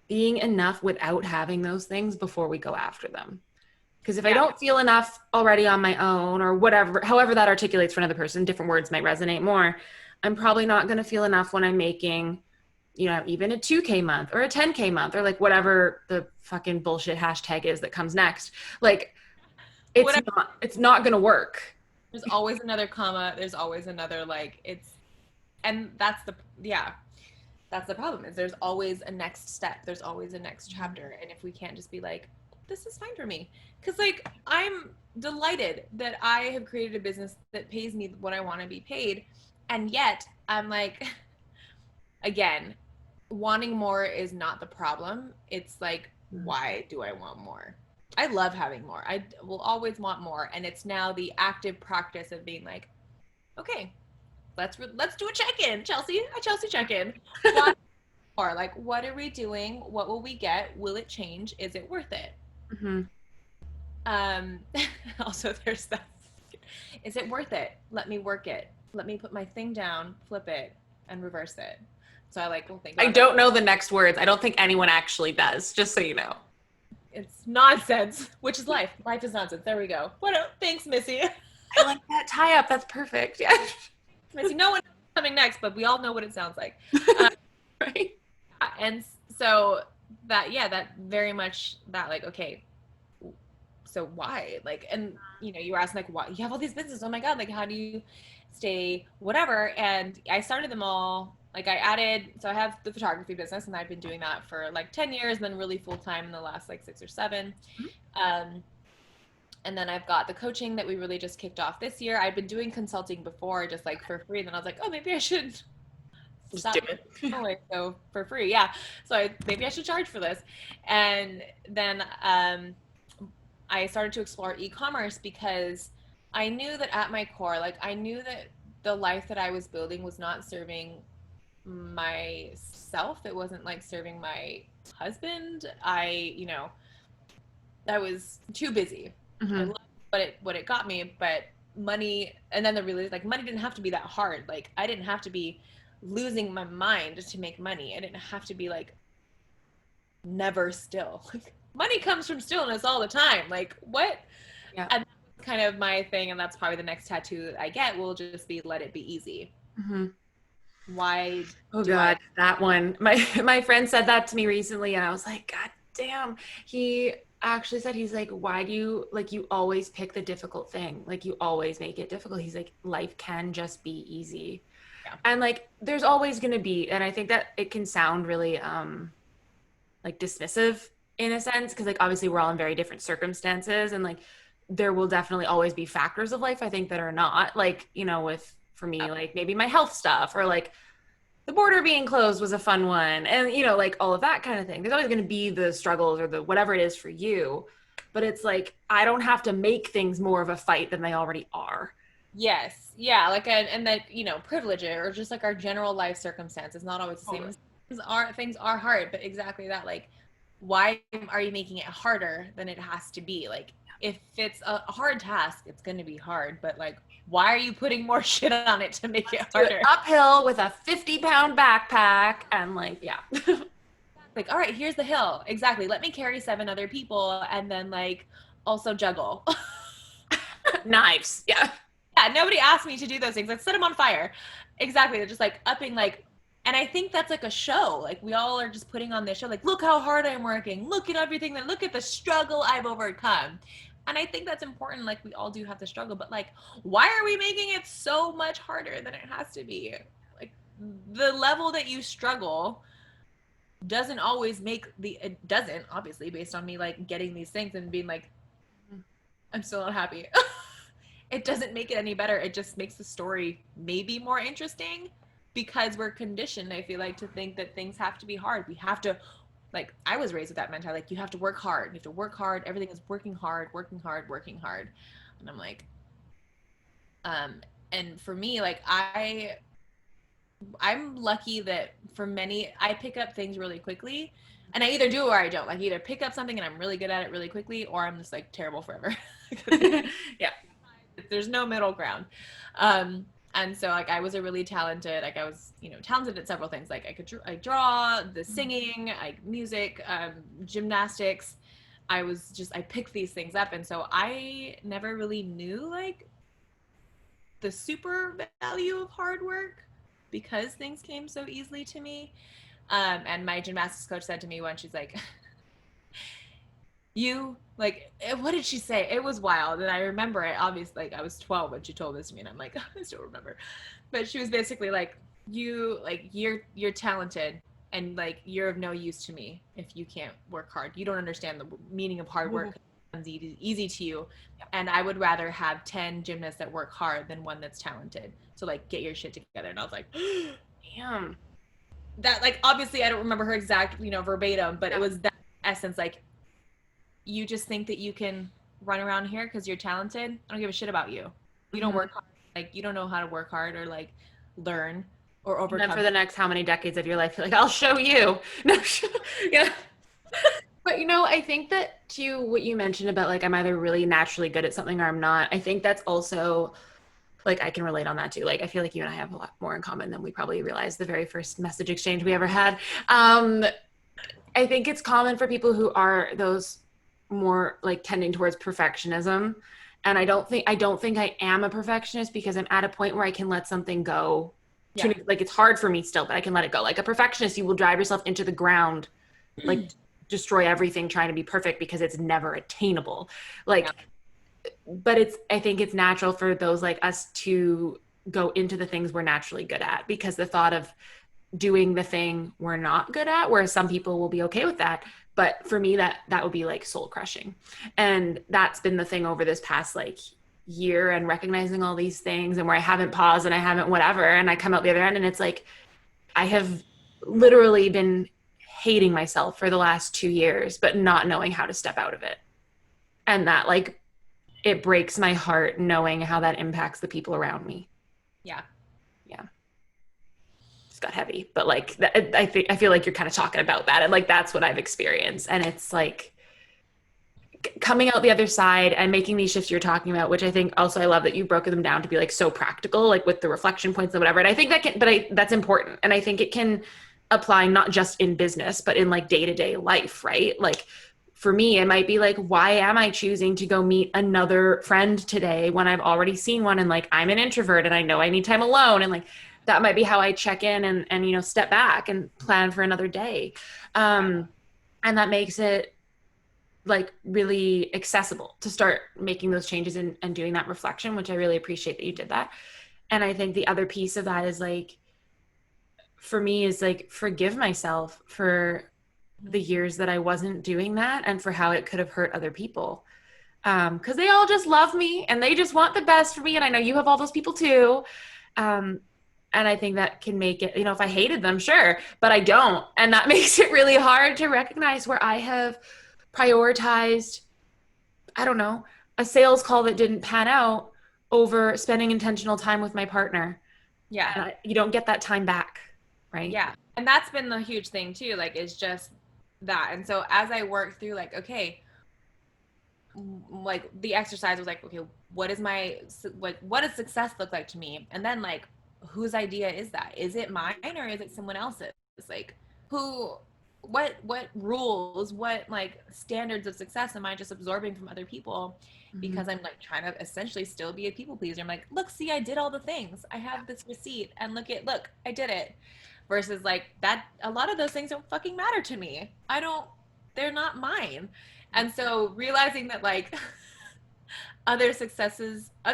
being enough without having those things before we go after them. Because if I don't feel enough already on my own or whatever, however that articulates for another person, different words might resonate more. I'm probably not going to feel enough when I'm making, you know, even a 2K month or a 10K month or like whatever the fucking bullshit hashtag is that comes next. Like it's not going to work. There's always another comma. There's always another like and that's the problem is there's always a next step. There's always a next chapter. And if we can't just be like, this is fine for me. Because like I'm delighted that I have created a business that pays me what I want to be paid. And yet I'm like, again, wanting more is not the problem. It's like, why do I want more? I love having more. I will always want more. And it's now the active practice of being like, okay, let's do a check-in, Chelsea, a Chelsea check-in. Or like, what are we doing? What will we get? Will it change? Is it worth it? Mm-hmm. Also, there's that. Is it worth it? Let me work it. Let me put my thing down, flip it, and reverse it. So I like will think. I don't know the next words. I don't think anyone actually does. Just so you know, it's nonsense, which is life. Life is nonsense. There we go. Thanks, Missy. I like that tie up. That's perfect. Yeah. Missy, no one coming next, but we all know what it sounds like. Right. And so that very much that like, okay, so why? Like, and you know, you were asking like, why you have all these businesses? Oh my God, like how do you stay whatever? And I started them all. Like I have the photography business and I've been doing that for like 10 years and then really full time in the last like 6 or 7. And then I've got the coaching that we really just kicked off this year. I've been doing consulting before just like for free. And then I was like, oh, maybe I should just do it. So for free. Yeah. So maybe I should charge for this. And then I started to explore e-commerce because I knew that at my core, like I knew that the life that I was building was not serving myself. It wasn't like serving my husband. I was too busy. Mm-hmm. I loved what it got me, but money, and then like money didn't have to be that hard. Like I didn't have to be losing my mind to make money. I didn't have to be like never still. Like money comes from stillness all the time. Like what? Yeah. And that's kind of my thing, and that's probably the next tattoo I get will just be let it be easy. Mm-hmm. Why? Oh God, that one. My friend said that to me recently, and I was like, God damn. He actually said, he's like, why do you always pick the difficult thing? Like you always make it difficult. He's like, life can just be easy. Yeah. And like, there's always going to be, and I think that it can sound really like dismissive in a sense, because like obviously we're all in very different circumstances, and like there will definitely always be factors of life I think that are not, like, with, for me, like maybe my health stuff, or like the border being closed was a fun one, and like all of that kind of thing. There's always going to be the struggles or the whatever it is for you, but it's like I don't have to make things more of a fight than they already are. Yes. Yeah. Like, and that, privilege or just like our general life circumstances, not always the same. Totally. Things are hard, but exactly that. Like, why are you making it harder than it has to be? Like, if it's a hard task, it's going to be hard, but like, why are you putting more shit on it to make it Do it harder? uphill with a 50-pound backpack and like, yeah. Like, all right, here's the hill. Exactly. Let me carry 7 other people and then like also juggle. Knives. Yeah. Yeah, nobody asked me to do those things. Like set them on fire. Exactly. They're just like upping like, and I think that's like a show. Like we all are just putting on this show. Like, look how hard I'm working. Look at everything that, look at the struggle I've overcome. And I think that's important. Like we all do have to struggle, but like, why are we making it so much harder than it has to be? Like the level that you struggle doesn't always it doesn't obviously based on me like getting these things and being like, I'm still not happy. It doesn't make it any better. It just makes the story maybe more interesting because we're conditioned, I feel like, to think that things have to be hard. We have to, like, I was raised with that mentality. Like, you have to work hard. You have to work hard. Everything is working hard, working hard, working hard. And I'm like, and for me, like, I'm lucky that for many, I pick up things really quickly. And I either do or I don't. Like, either pick up something and I'm really good at it really quickly, or I'm just like terrible forever. Yeah. There's no middle ground. And so like I was a really talented, like I was, talented at several things. Like I draw, the singing, music, gymnastics. I picked these things up. And so I never really knew like the super value of hard work because things came so easily to me. And my gymnastics coach said to me once, she's like, you like, what did she say? It was wild. And I remember it obviously, like I was 12 when she told this to me and I'm like, I still remember. But she was basically like, you're talented and like you're of no use to me if you can't work hard. You don't understand the meaning of hard work. It's easy to you. And I would rather have 10 gymnasts that work hard than one that's talented. So like get your shit together. And I was like, Damn. that, like, obviously I don't remember her exact, verbatim, but it was that essence. Like, you just think that you can run around here because you're talented. I don't give a shit about you. You don't work hard. Like, you don't know how to work hard or like learn or overcome. And then for the next how many decades of your life, you're like, I'll show you. No, yeah. But I think that too, what you mentioned about like, I'm either really naturally good at something or I'm not. I think that's also like, I can relate on that too. Like, I feel like you and I have a lot more in common than we probably realized the very first message exchange we ever had. I think it's common for people who are those more like tending towards perfectionism. And I don't think I am a perfectionist because I'm at a point where I can let something go. Yeah. Like, it's hard for me still, but I can let it go. Like a perfectionist, you will drive yourself into the ground, like destroy everything trying to be perfect because it's never attainable. Like, but I think it's natural for those like us to go into the things we're naturally good at, because the thought of doing the thing we're not good at, whereas some people will be okay with that. But for me, that would be like soul crushing. And that's been the thing over this past like year, and recognizing all these things and where I haven't paused and I haven't whatever. And I come out the other end and it's like, I have literally been hating myself for the last 2 years, but not knowing how to step out of it. And that like, it breaks my heart knowing how that impacts the people around me. Yeah. Yeah. Just got heavy, but like, I feel like you're kind of talking about that. And like, that's what I've experienced. And it's like coming out the other side and making these shifts you're talking about, which I think also, I love that you've broken them down to be like so practical, like with the reflection points and whatever. And I think that's important. And I think it can apply not just in business, but in like day-to-day life, right? Like, for me, it might be like, why am I choosing to go meet another friend today when I've already seen one? And like, I'm an introvert and I know I need time alone. And like, that might be how I check in and step back and plan for another day. And that makes it like really accessible to start making those changes and doing that reflection, which I really appreciate that you did that. And I think the other piece of that is like, for me, is like, forgive myself for the years that I wasn't doing that and for how it could have hurt other people. because they all just love me and they just want the best for me. And I know you have all those people too. Um, and I think that can make it, if I hated them, sure, but I don't. And that makes it really hard to recognize where I have prioritized, I don't know, a sales call that didn't pan out over spending intentional time with my partner. Yeah. And you don't get that time back, right? Yeah. And that's been the huge thing too, like, is just that. And so as I work through, like, okay, like the exercise was like, okay, what does success look like to me? And then, like, whose idea is that? Is it mine or is it someone else's? Like, what rules, what like standards of success am I just absorbing from other people? Because I'm like trying to essentially still be a people pleaser. I'm like, look, see, I did all the things. I have this receipt and look, I did it. Versus like that, a lot of those things don't fucking matter to me. They're not mine. And so realizing that, like, other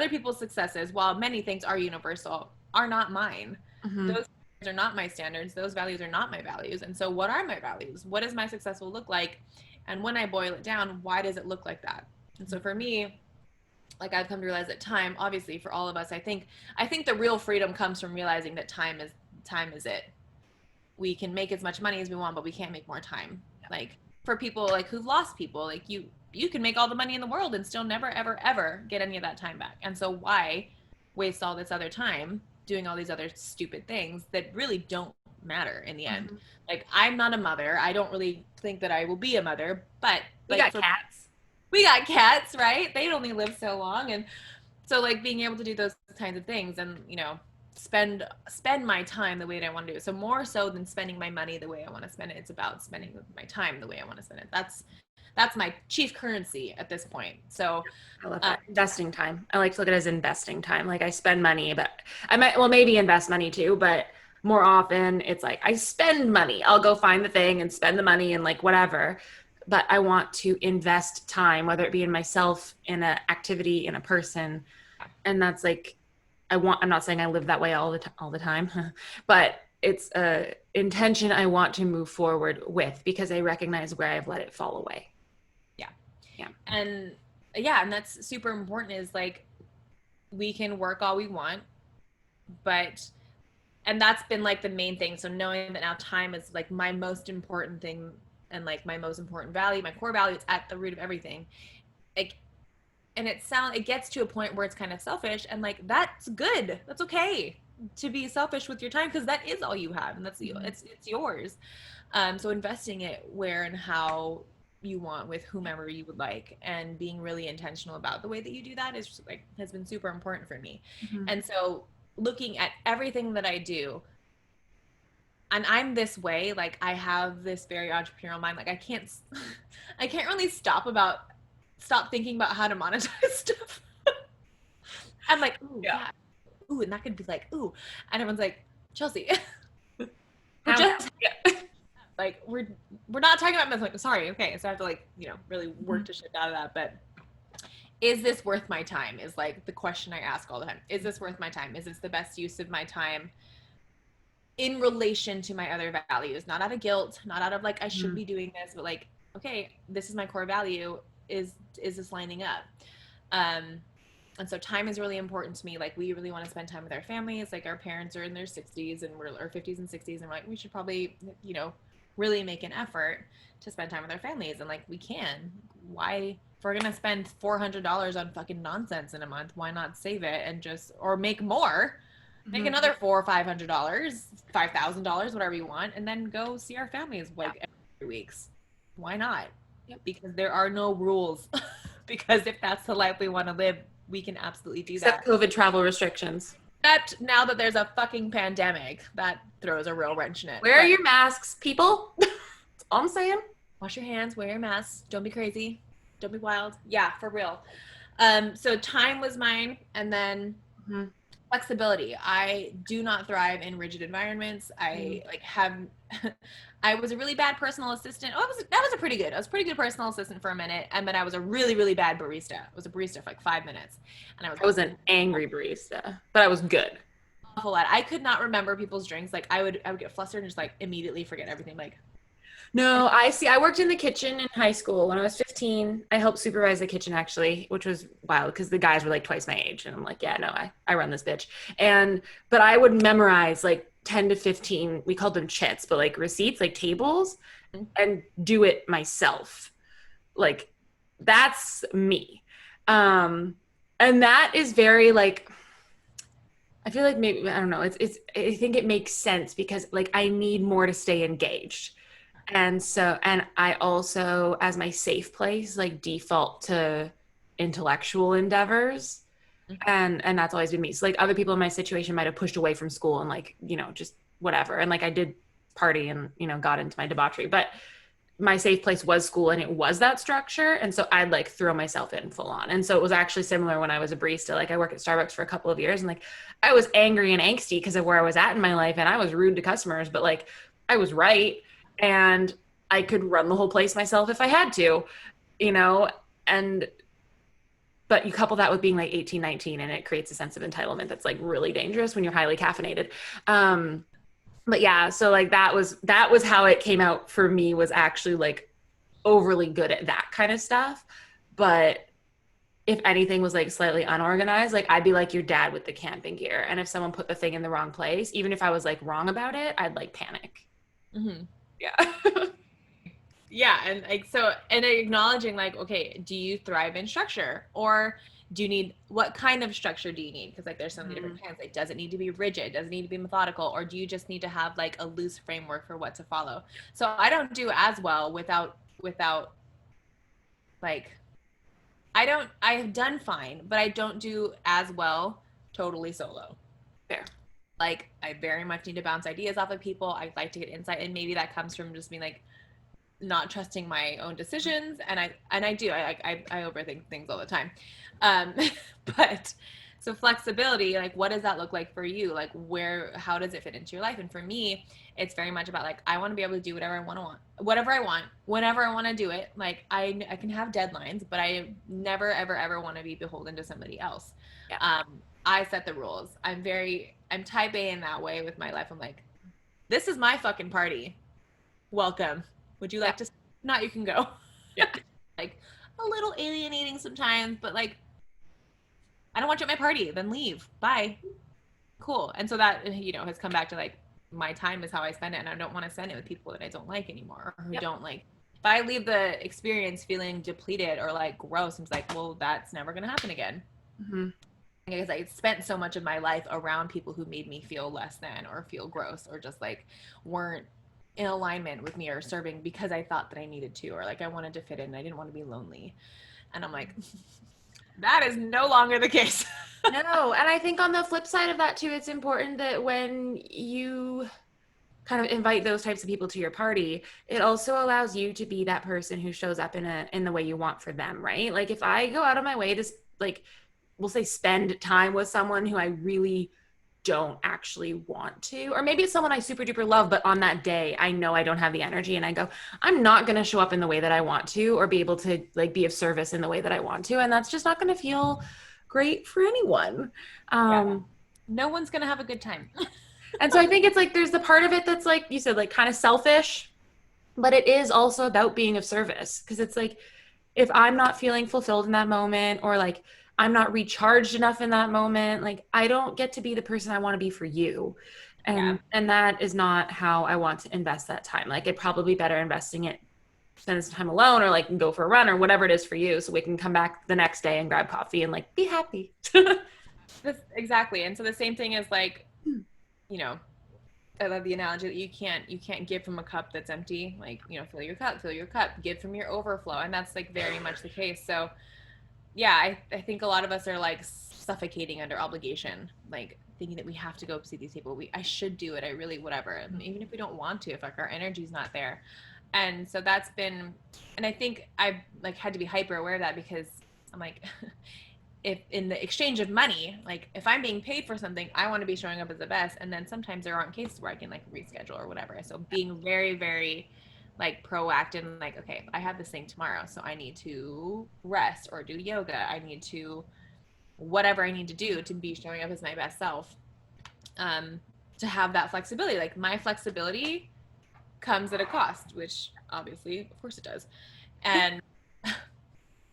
people's successes, while many things are universal, are not mine. Those are not my standards. Those values are not my values. And so what are my values? What does my success will look like? And when I boil it down, why does it look like that? And so for me, like, I've come to realize that time, obviously for all of us, I think the real freedom comes from realizing that time is it. We can make as much money as we want, but we can't make more time. Like, for people like who've lost people, like you can make all the money in the world and still never, ever, ever get any of that time back. And so why waste all this other time doing all these other stupid things that really don't matter in the end? Like, I'm not a mother. I don't really think that I will be a mother, but We like, got cats. We got cats, right? They only live so long. And so, like, being able to do those kinds of things and, spend my time the way that I want to do it. So more so than spending my money the way I want to spend it, it's about spending my time the way I want to spend it. That's my chief currency at this point. So I love that. Investing time. I like to look at it as investing time. Like, I spend money, but I might, well, maybe invest money too, but more often it's like I spend money. I'll go find the thing and spend the money and like whatever. But I want to invest time, whether it be in myself, in an activity, in a person. And that's like, I'm not saying I live that way all the time, but it's a intention I want to move forward with because I recognize where I've let it fall away. Yeah. And that's super important, is like, we can work all we want, and that's been like the main thing. So knowing that now time is like my most important thing and like my most important value, my core value, it's at the root of everything. Like, and it gets to a point where it's kind of selfish, and like, that's good. That's okay to be selfish with your time, because that is all you have, and it's yours. So investing it where and how you want with whomever you would like, and being really intentional about the way that you do that is just, like, has been super important for me. And so looking at everything that I do, and I'm this way, like, I have this very entrepreneurial mind. Like, I can't really stop thinking about how to monetize stuff. I'm like, ooh, yeah. Ooh, and that could be like, ooh, and everyone's like, Chelsea, like, we're not talking about like, sorry, okay. So I have to, like, really work to shift out of that. But is this worth my time is like the question I ask all the time. Is this worth my time? Is this the best use of my time in relation to my other values? Not out of guilt, not out of like, I should be doing this, but like, okay, this is my core value. Is this lining up? And so time is really important to me. Like, we really want to spend time with our families. Like, our parents are in their 60s and we're our 50s and 60s, and we're like, we should probably, really make an effort to spend time with our families. And like, we can. Why, if we're gonna spend $400 on fucking nonsense in a month, why not save it and or make more, make another $400 or $500, $5,000, whatever you want, and then go see our families like every 3 weeks. Why not? Because there are no rules. Because if that's the life we want to live, we can absolutely do that. Except COVID travel restrictions. That, now that there's a fucking pandemic, that throws a real wrench in it. Wear your masks, people. That's all I'm saying. Wash your hands, wear your masks. Don't be crazy. Don't be wild. Yeah, for real. So time was mine. And then flexibility. I do not thrive in rigid environments. I I was a really bad personal assistant. I was a pretty good personal assistant for a minute. And then I was a really, really bad barista. I was a barista for like 5 minutes. And I was an angry barista, but I was good. Awful lot. I could not remember people's drinks. Like, I would get flustered and just like immediately forget everything. Like, No, I see. I worked in the kitchen in high school when I was 15. I helped supervise the kitchen actually, which was wild because the guys were like twice my age. And I'm like, yeah, no, I run this bitch. But I would memorize like 10 to 15, we called them chits, but like receipts, like tables, and do it myself. Like that's me. And that is very like, I feel like maybe I don't know. It's I think it makes sense because like I need more to stay engaged. And I also as my safe place like default to intellectual endeavors. And that's always been me. So like other people in my situation might have pushed away from school and like, just whatever. And like I did party and, got into my debauchery, but my safe place was school and it was that structure. And so I'd like throw myself in full on. And so it was actually similar when I was a barista. Like I worked at Starbucks for a couple of years and like I was angry and angsty because of where I was at in my life. And I was rude to customers, but like I was right. And I could run the whole place myself if I had to, you know, and but you couple that with being like 18, 19, and it creates a sense of entitlement that's like really dangerous when you're highly caffeinated. But yeah, so like that was how it came out for me, was actually like overly good at that kind of stuff. But if anything was like slightly unorganized, like I'd be like your dad with the camping gear. And if someone put the thing in the wrong place, even if I was like wrong about it, I'd like panic. Mm-hmm. Yeah. Yeah, and like so, and acknowledging like, okay, do you thrive in structure, or do you need, what kind of structure do you need? Because like there's so many different kinds. Like, does it need to be rigid? Does it need to be methodical, or do you just need to have like a loose framework for what to follow? So I don't do as well without like, I have done fine, but I don't do as well totally solo. Fair. Like I very much need to bounce ideas off of people. I like to get insight, and maybe that comes from just being like not trusting my own decisions, and I overthink things all the time. um but so flexibility, like what does that look like for you? Like how does it fit into your life? And for me, it's very much about like I want to be able to do whatever I want whenever I want to do it. Like I can have deadlines, but I never ever want to be beholden to somebody else. Yeah. I set the rules. I'm type A in that way with my life. I'm like, this is my fucking party, welcome. Would you like to? Not, you can go. Yeah. Like a little alienating sometimes, but like, I don't want you at my party. Then leave. Bye. Cool. And so that has come back to like my time is how I spend it, and I don't want to spend it with people that I don't like anymore, or who don't like. If I leave the experience feeling depleted or like gross, I'm like, well, that's never gonna happen again. Mm-hmm. Because I spent so much of my life around people who made me feel less than, or feel gross, or just like weren't in alignment with me or serving because I thought that I needed to, or like I wanted to fit in and I didn't want to be lonely. And I'm like, that is no longer the case. No, and I think on the flip side of that too, it's important that when you kind of invite those types of people to your party, it also allows you to be that person who shows up in the way you want for them, right? Like if I go out of my way to like, we'll say spend time with someone who I really don't actually want to, or maybe it's someone I super duper love, but on that day I know I don't have the energy, and I go, I'm not going to show up in the way that I want to, or be able to like be of service in the way that I want to, and that's just not going to feel great for anyone. No one's going to have a good time. And so I think it's like there's the part of it that's like you said, like kind of selfish, but it is also about being of service, because it's like if I'm not feeling fulfilled in that moment, or like I'm not recharged enough in that moment, like I don't get to be the person I want to be for you. And that is not how I want to invest that time. Like it'd probably be better investing it, spend some time alone, or like go for a run or whatever it is for you, so we can come back the next day and grab coffee and like be happy. Exactly. And so the same thing is like, I love the analogy that you can't give from a cup that's empty. Like, fill your cup, give from your overflow. And that's like very much the case. So yeah, I think a lot of us are like suffocating under obligation, like thinking that we have to go see these people. I should do it. I really, whatever. And even if we don't want to, if like our energy's not there. And so that's been, and I think I've like had to be hyper aware of that, because I'm like, if in the exchange of money, like if I'm being paid for something, I want to be showing up as the best. And then sometimes there aren't cases where I can like reschedule or whatever. So being very, very like proactive, like, okay, I have this thing tomorrow, so I need to rest or do yoga. I need to, whatever I need to do to be showing up as my best self. To have that flexibility, like my flexibility comes at a cost, which obviously, of course it does. And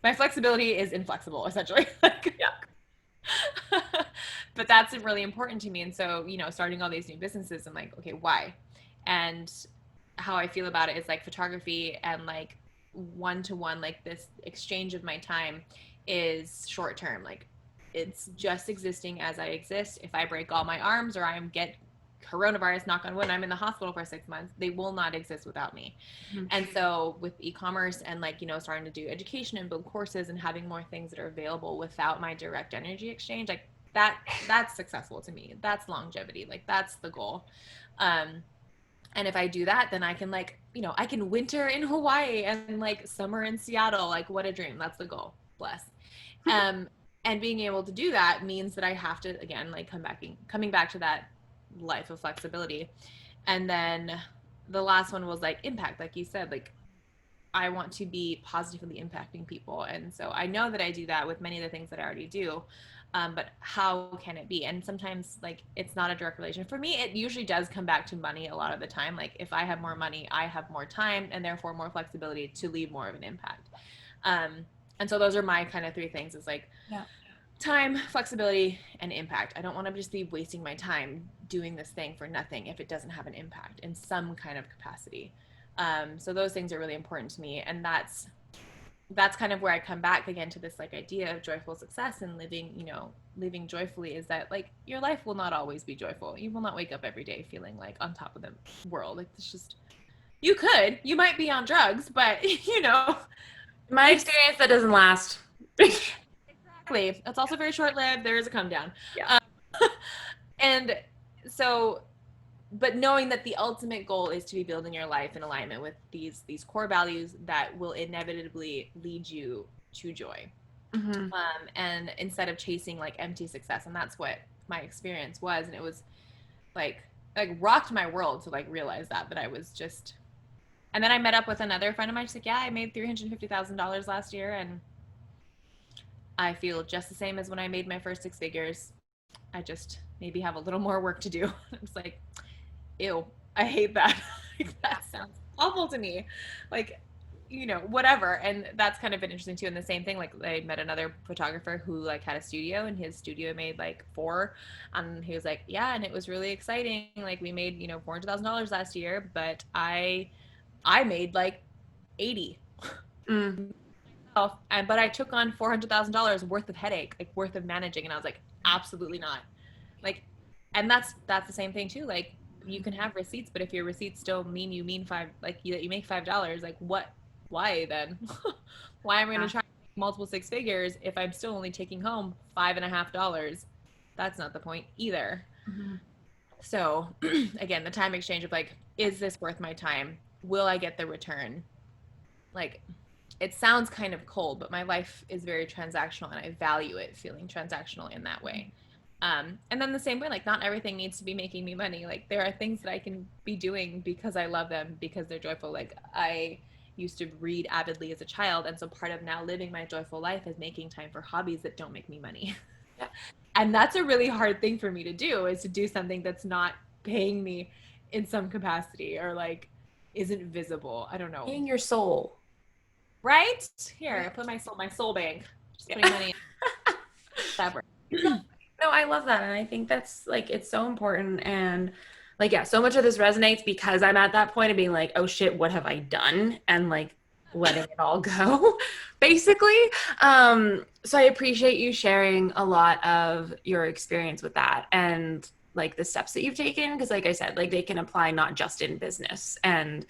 my flexibility is inflexible, essentially. Like, Yeah. but that's really important to me. And so, starting all these new businesses, I'm like, okay, why? And how I feel about it is like photography and like one-to-one, like this exchange of my time is short term. Like it's just existing as I exist. If I break all my arms or I get coronavirus, knock on wood, I'm in the hospital for 6 months, they will not exist without me. Mm-hmm. And so with e-commerce and like, starting to do education and build courses and having more things that are available without my direct energy exchange, like that's successful to me. That's longevity. Like that's the goal. And if I do that, then I can like, I can winter in Hawaii and like summer in Seattle. Like what a dream. That's the goal. Bless. And being able to do that means that I have to, again, like coming back to that life of flexibility. And then the last one was like impact. Like you said, like I want to be positively impacting people. And so I know that I do that with many of the things that I already do. But how can it be? And sometimes like it's not a direct relation. For me, it usually does come back to money a lot of the time. Like if I have more money, I have more time and therefore more flexibility to leave more of an impact. And so those are my kind of three things is like time, flexibility, and impact. I don't want to just be wasting my time doing this thing for nothing if it doesn't have an impact in some kind of capacity. So those things are really important to me. And that's kind of where I come back again to this like idea of joyful success and living joyfully is that like your life will not always be joyful. You will not wake up every day feeling like on top of the world. Like it's just, you might be on drugs, but my experience, that doesn't last. Exactly. It's also very short-lived. There is a come down. Yeah. And so, but knowing that the ultimate goal is to be building your life in alignment with these core values that will inevitably lead you to joy. Mm-hmm. And instead of chasing like empty success, and that's what my experience was. And it was like rocked my world to like realize that I was just, and then I met up with another friend of mine. She's like, yeah, I made $350,000 last year. And I feel just the same as when I made my first 6 figures. I just maybe have a little more work to do. It's like, ew, I hate that. That sounds awful to me. Like, whatever. And that's kind of been interesting too. And the same thing, like I met another photographer who like had a studio and his studio made like 4. And he was like, yeah, and it was really exciting. Like we made, $400,000 last year, but I made like 80. But I took on $400,000 worth of headache, like worth of managing. And I was like, absolutely not. Like, and that's the same thing too. Like you can have receipts, but if your receipts still mean you make $5, like why then? Why am I going to try multiple 6 figures if I'm still only taking home $5.50? That's not the point either. Mm-hmm. So again, the time exchange of like, is this worth my time? Will I get the return? Like, it sounds kind of cold, but my life is very transactional and I value it feeling transactional in that way. And then the same way, like not everything needs to be making me money. Like there are things that I can be doing because I love them, because they're joyful. Like I used to read avidly as a child. And so part of now living my joyful life is making time for hobbies that don't make me money. Yeah. And that's a really hard thing for me to do, is to do something that's not paying me in some capacity or like isn't visible. I don't know. Paying your soul. Right? Here, I put my soul bank. Just putting money in. Whatever. No, I love that. And I think that's like, it's so important. And like, yeah, so much of this resonates because I'm at that point of being like, oh shit, what have I done? And like letting it all go, basically. So I appreciate you sharing a lot of your experience with that and like the steps that you've taken. Cause like I said, like they can apply not just in business, and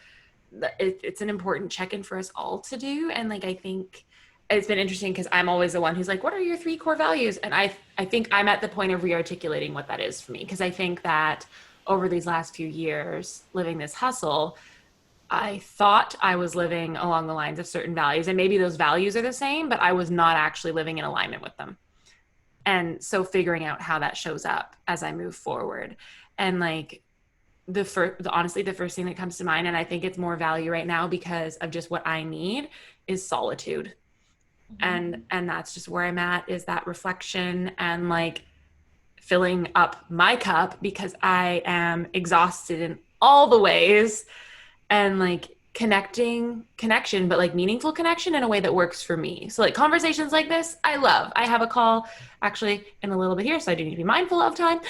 it's an important check-in for us all to do. And like, I think it's been interesting because I'm always the one who's like, what are your 3 core values? And I think I'm at the point of re-articulating what that is for me. Because I think that over these last few years, living this hustle, I thought I was living along the lines of certain values. And maybe those values are the same, but I was not actually living in alignment with them. And so figuring out how that shows up as I move forward. And like, honestly, the first thing that comes to mind, and I think it's more value right now because of just what I need, is solitude. Mm-hmm. And that's just where I'm at, is that reflection and like filling up my cup because I am exhausted in all the ways. and like connection, but like meaningful connection in a way that works for me. So like conversations like this, I love. I have a call actually in a little bit here, so I do need to be mindful of time,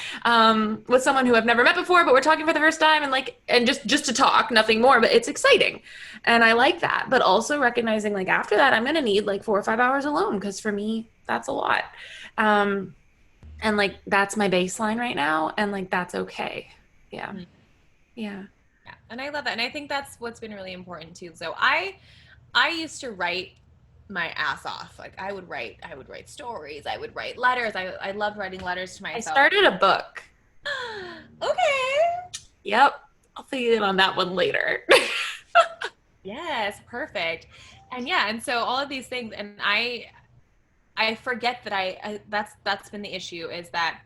with someone who I've never met before, but we're talking for the first time, and just to talk, nothing more, but it's exciting. And I like that. But also recognizing like after that, I'm going to need like 4 or 5 hours alone, because for me, that's a lot. And like that's my baseline right now, and like that's okay. Yeah. Mm-hmm. Yeah. Yeah, and I love that. And I think that's what's been really important too. So I used to write my ass off. Like I would write stories, I would write letters. I loved writing letters to I myself. started a book. Okay. Yep. I'll fill you in on that one later. Yes, perfect. And yeah, and so all of these things, and I forget that that's been the issue, is that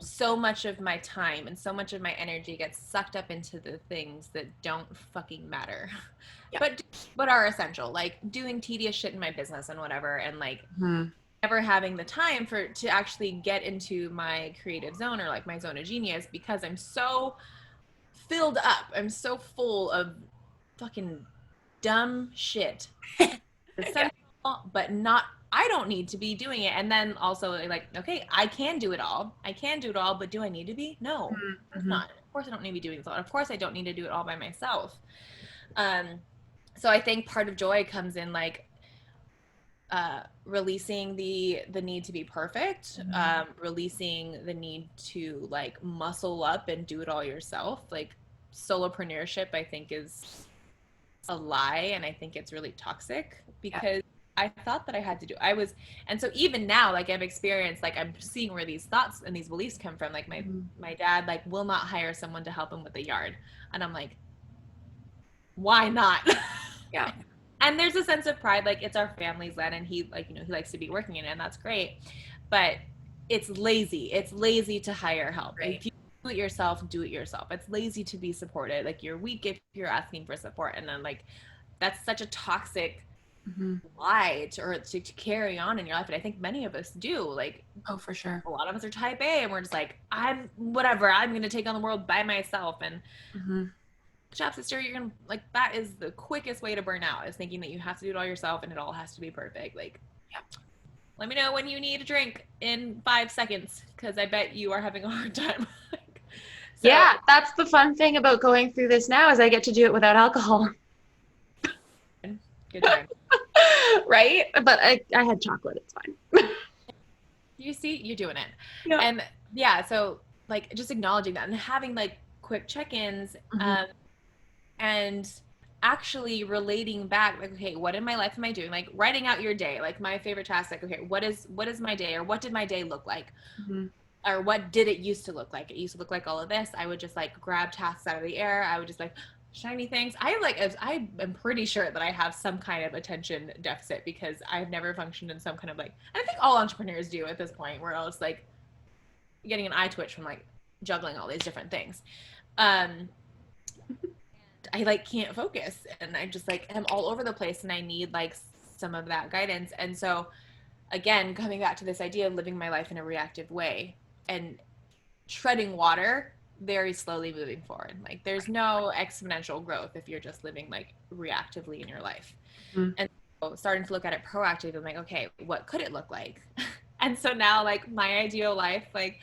so much of my time and so much of my energy gets sucked up into the things that don't fucking matter. Yeah. But are essential, like doing tedious shit in my business and whatever, and like never having the time to actually get into my creative zone, or like my zone of genius, because I'm so filled up. I'm so full of fucking dumb shit. Essential, but not, I don't need to be doing it. And then also like, okay, I can do it all, but do I need to be? No, of course not. Of course I don't need to be doing this all. Of course I don't need to do it all by myself. So I think part of joy comes in like releasing the need to be perfect, releasing the need to like muscle up and do it all yourself. Like solopreneurship, I think, is a lie, and I think it's really toxic, because I thought that I had to do, and so even now, like I've experienced, like I'm seeing where these thoughts and these beliefs come from. Like my dad like will not hire someone to help him with the yard, and I'm like, why not? Yeah. And there's a sense of pride, like it's our family's land, and he like, he likes to be working in it, and that's great, but it's lazy to hire help. Right. If you do it yourself, It's lazy to be supported. Like you're weak if you're asking for support, and then like that's such a toxic lie to carry on in your life. And I think many of us do. Like, oh, for sure. A lot of us are type A, and we're just like, I'm going to take on the world by myself. And job sister, you're gonna like, that is the quickest way to burn out, is thinking that you have to do it all yourself and it all has to be perfect. Like, let me know when you need a drink in 5 seconds, because I bet you are having a hard time. So, yeah, that's the fun thing about going through this now, is I get to do it without alcohol. Good time. Right? But I had chocolate, it's fine. You see, you're doing it. Yeah. And yeah, so like just acknowledging that and having like quick check-ins, and actually relating back, like, okay, what in my life am I doing? Like writing out your day, like my favorite task, like, okay, what is my day, or what did my day look like? Or what did it used to look like? It used to look like all of this. I would just like grab tasks out of the air. I would just like shiny things. I am pretty sure that I have some kind of attention deficit, because I've never functioned in some kind of like, I think all entrepreneurs do at this point, where I was like getting an eye twitch from like juggling all these different things. I like can't focus, and I just like am all over the place, and I need like some of that guidance. And so again, coming back to this idea of living my life in a reactive way and treading water, very slowly moving forward. Like there's no exponential growth if you're just living like reactively in your life. And so starting to look at it proactively, I'm like, okay, what could it look like? And so now like my ideal life, like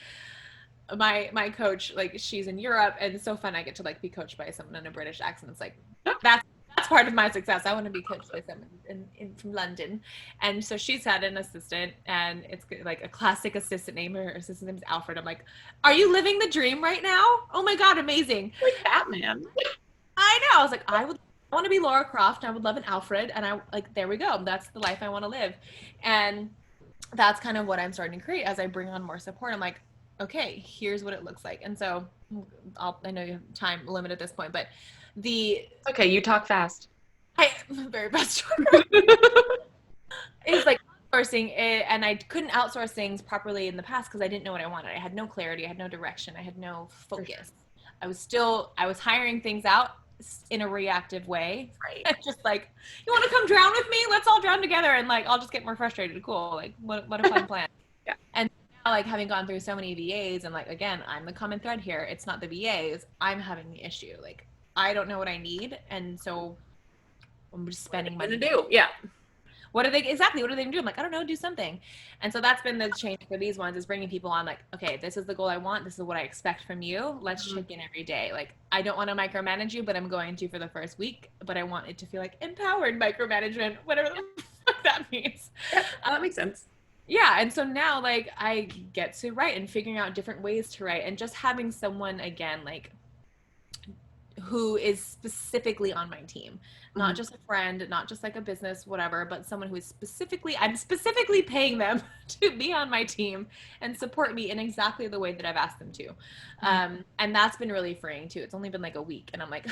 my coach, like she's in Europe, and it's so fun. I get to like be coached by someone in a British accent. It's like, that's part of my success. I want to be coached by someone from London. And so she's had an assistant, and it's like a classic assistant name. Her assistant name is Alfred. I'm like, are you living the dream right now? Oh my God, amazing. Like Batman. I know. I was like, I want to be Laura Croft, and I would love an Alfred. And I like, there we go. That's the life I want to live. And that's kind of what I'm starting to create as I bring on more support. I'm like, okay, here's what it looks like. And so I know you have time limit at this point, but okay, you talk fast. I'm a very best talker. It's like outsourcing it, and I couldn't outsource things properly in the past because I didn't know what I wanted. I had no clarity, I had no direction, I had no focus. Sure. I was hiring things out in a reactive way. Right. Just like, you want to come drown with me? Let's all drown together, and like I'll just get more frustrated. Cool. Like what a fun plan. Yeah. And now, like having gone through so many VAs, and like again, I'm the common thread here. It's not the VAs. I'm having the issue. Like I don't know what I need, and so I'm just spending money. What are they gonna do? Yeah. What are they gonna do? I'm like, I don't know, do something. And so that's been the change for these ones, is bringing people on, like, okay, this is the goal I want, this is what I expect from you, let's check in every day. Like, I don't want to micromanage you, but I'm going to for the first week, but I want it to feel like empowered micromanagement, whatever the fuck that means. Yep, that makes sense. Yeah, and so now, like, I get to write and figuring out different ways to write, and just having someone, again, like, who is specifically on my team, not just a friend, not just like a business, whatever, but someone who is specifically, I'm specifically paying them to be on my team and support me in exactly the way that I've asked them to. And that's been really freeing too. It's only been like a week and I'm like,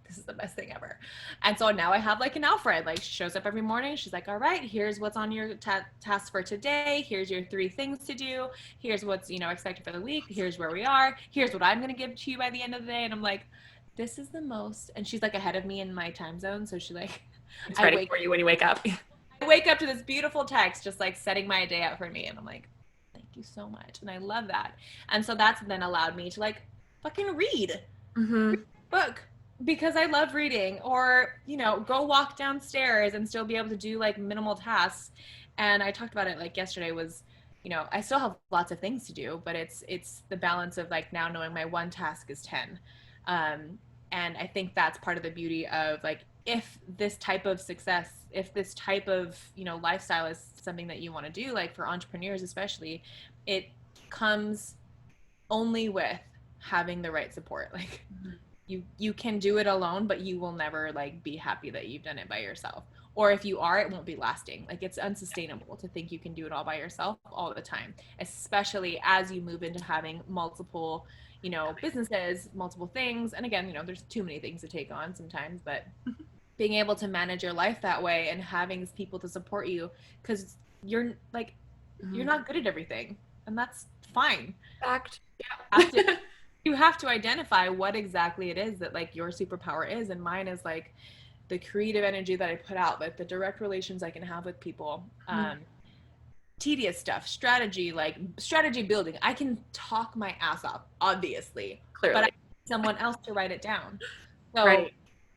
this is the best thing ever. And so now I have like an Alfred, like, she shows up every morning. She's like, all right, here's what's on your task for today. Here's your 3 things to do. Here's what's, expected for the week. Here's where we are. Here's what I'm going to give to you by the end of the day. And I'm like, this is the most, and she's like ahead of me in my time zone, so she like, it's ready for you when you wake up. I wake up to this beautiful text just like setting my day out for me, and I'm like, thank you so much, and I love that. And so that's then allowed me to like fucking read a book, because I love reading, or go walk downstairs and still be able to do like minimal tasks. And I talked about it like yesterday was, I still have lots of things to do, but it's the balance of like now knowing my one task is 10. And I think that's part of the beauty of like, if this type of success, if this type of, lifestyle is something that you want to do, like for entrepreneurs especially, it comes only with having the right support. Like you can do it alone, but you will never like be happy that you've done it by yourself. Or if you are, it won't be lasting. Like, it's unsustainable to think you can do it all by yourself all the time, especially as you move into having multiple businesses, multiple things. And again, there's too many things to take on sometimes, but being able to manage your life that way and having people to support you, because you're like, you're not good at everything, and that's fine. Fact. Yeah. You have to identify what exactly it is that like your superpower is. And mine is like the creative energy that I put out, like the direct relations I can have with people, tedious stuff, strategy building. I can talk my ass off, obviously, clearly, but I need someone else to write it down. So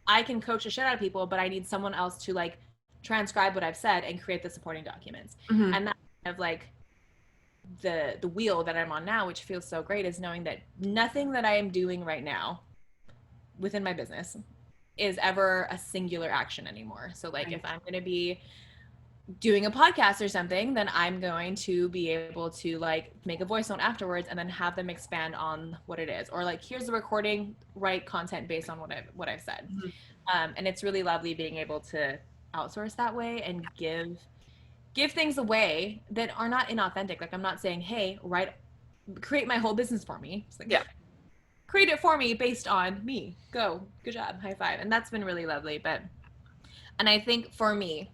I can coach the shit out of people, but I need someone else to like transcribe what I've said and create the supporting documents. And that's kind of like the wheel that I'm on now, which feels so great, is knowing that nothing that I am doing right now within my business is ever a singular action anymore. So like if I'm going to be doing a podcast or something, then I'm going to be able to like make a voice note afterwards and then have them expand on what it is, or like, here's the recording, write content based on what I've said. And it's really lovely being able to outsource that way and give things away that are not inauthentic. Like, I'm not saying, hey, create my whole business for me. It's like, create it for me based on me. Go, good job, high five. And that's been really lovely. And I think for me,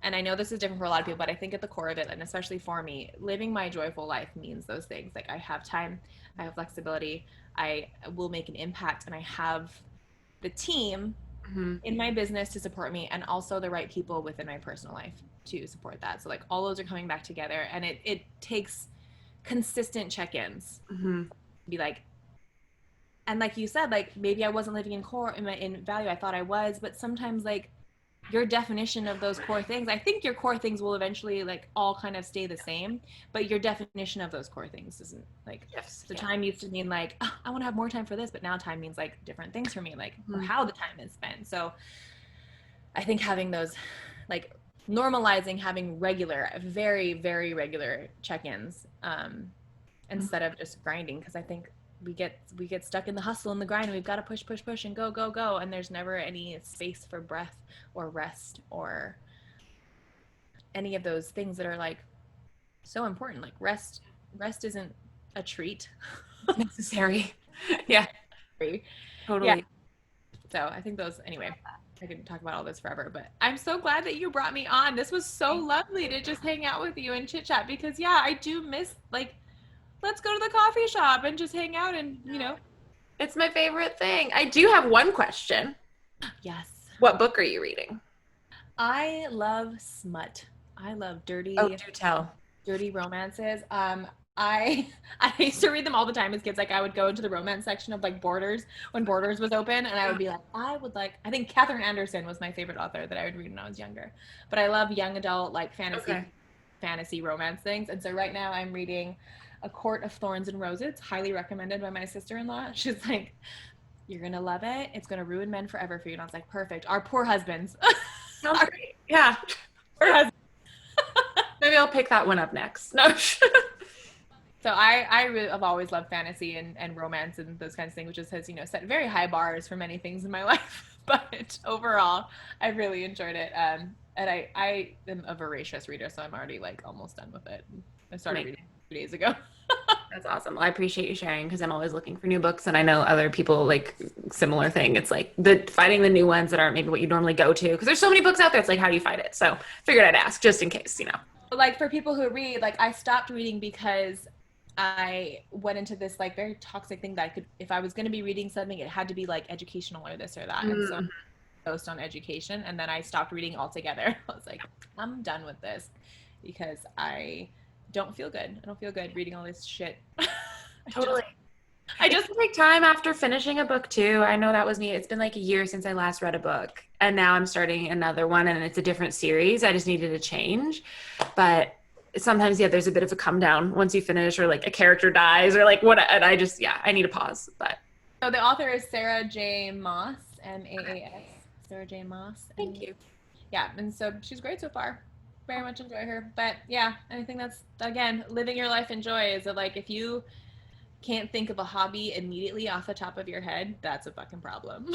and I know this is different for a lot of people, but I think at the core of it, and especially for me, living my joyful life means those things. Like, I have time, I have flexibility, I will make an impact, and I have the team in my business to support me, and also the right people within my personal life to support that. So like, all those are coming back together, and it takes consistent check-ins. Be like, and like you said, like, maybe I wasn't living in value. I thought I was, but sometimes like your definition of those core things, I think your core things will eventually like all kind of stay the same, but your definition of those core things isn't like, time used to mean like, oh, I want to have more time for this, but now time means like different things for me, like or how the time is spent. So I think having those, like, normalizing having very, very regular check-ins, instead of just grinding, because I think we get stuck in the hustle and the grind, and we've got to push and go, and there's never any space for breath or rest or any of those things that are like so important. Like rest isn't a treat. It's necessary. Totally. So I think those, anyway, I could talk about all this forever, but I'm so glad that you brought me on. This was so lovely to just hang out with you and chit chat, because I do miss, like, let's go to the coffee shop and just hang out and, It's my favorite thing. I do have one question. Yes. What book are you reading? I love smut. I love dirty. Oh, do tell. Dirty romances. I I used to read them all the time as kids. Like I would go into the romance section of like Borders when Borders was open, and I would be like, I think Catherine Anderson was my favorite author that I would read when I was younger. But I love young adult like Okay. fantasy romance things. And so right now I'm reading A Court of Thorns and Roses, highly recommended by my sister-in-law. She's like, you're gonna love it. It's gonna ruin men forever for you. And I was like, perfect. Our poor husbands. Sounds great. Yeah. Poor husbands. Maybe I'll pick that one up next. No. So I really, I've always loved fantasy and romance and those kinds of things, which just has, set very high bars for many things in my life. But overall, I really enjoyed it. And I am a voracious reader, so I'm already like almost done with it. I started reading 2 days ago. That's awesome. Well, I appreciate you sharing because I'm always looking for new books, and I know other people like similar thing. It's like finding the new ones that aren't maybe what you normally go to because there's so many books out there. It's like, how do you find it? So figured I'd ask just in case. Like for people who read, like I stopped reading because I went into this like very toxic thing that I could, if I was going to be reading something, it had to be like educational or this or that. And so focused on education, and then I stopped reading altogether. I was like, I'm done with this because I don't feel good. I don't feel good reading all this shit. Totally. I just take time after finishing a book too. I know that was me. It's been like a year since I last read a book, and now I'm starting another one, and it's a different series. I just needed a change, but sometimes, yeah, there's a bit of a come down once you finish, or like a character dies, or like what. And I need a pause. But so the author is Sarah J. Maas, Maas. Sarah J. Maas. Thank you. Yeah, and so she's great so far. Very much enjoy her. But yeah, I think that's again living your life in joy. Is that like if you can't think of a hobby immediately off the top of your head, that's a fucking problem.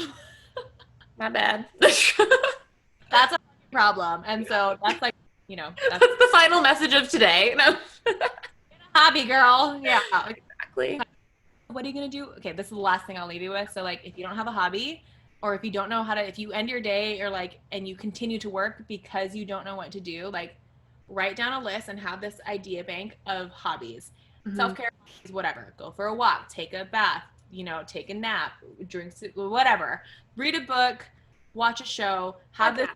Not bad. That's a problem. And so that's like, That's the final message of today. No. Hobby girl. Yeah. Exactly. What are you going to do? Okay, this is the last thing I'll leave you with. So like if you don't have a hobby, or if you don't know if you end your day or like, and you continue to work because you don't know what to do, like write down a list and have this idea bank of hobbies. Self-care is whatever. Go for a walk, take a bath, take a nap, drink, whatever. Read a book, watch a show, have this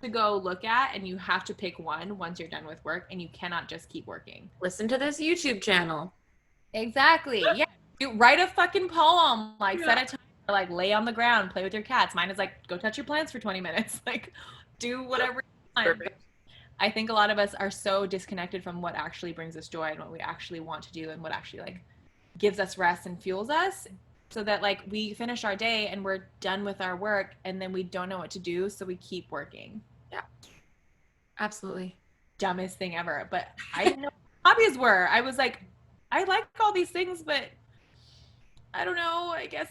to go look at, and you have to pick one once you're done with work, and you cannot just keep working. Listen to this YouTube channel. Exactly. Yeah. Write a fucking poem, set a time, or lay on the ground, play with your cats. Mine is like, go touch your plants for 20 minutes. Like do whatever you want. I think a lot of us are so disconnected from what actually brings us joy and what we actually want to do and what actually like gives us rest and fuels us, so that like we finish our day and we're done with our work, and then we don't know what to do, so we keep working. Yeah, absolutely. Dumbest thing ever. But I didn't know what hobbies were. I was like, I like all these things, but I don't know, I guess.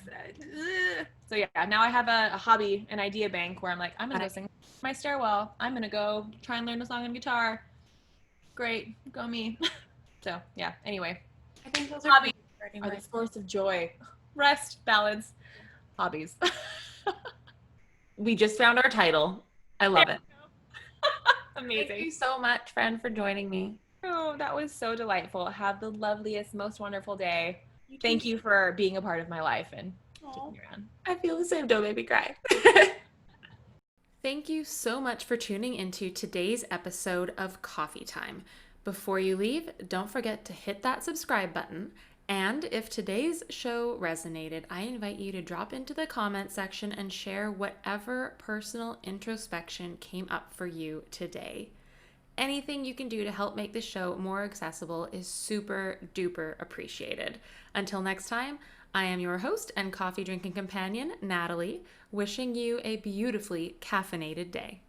So yeah, now I have a hobby, an idea bank where I'm like, I'm gonna go sing my stairwell. I'm gonna go try and learn a song on guitar. Great, go me. So yeah, anyway. I think those hobbies are the source of joy. Rest, balance, hobbies. We just found our title. I love it. Amazing. Thank you so much, friend, for joining me. Oh, that was so delightful. Have the loveliest, most wonderful day. Thank you for being a part of my life and sticking around. I feel the same. Don't make me cry. Thank you so much for tuning into today's episode of Coffee Time. Before you leave, don't forget to hit that subscribe button. And if today's show resonated, I invite you to drop into the comment section and share whatever personal introspection came up for you today. Anything you can do to help make the show more accessible is super duper appreciated. Until next time, I am your host and coffee drinking companion, Natalie, wishing you a beautifully caffeinated day.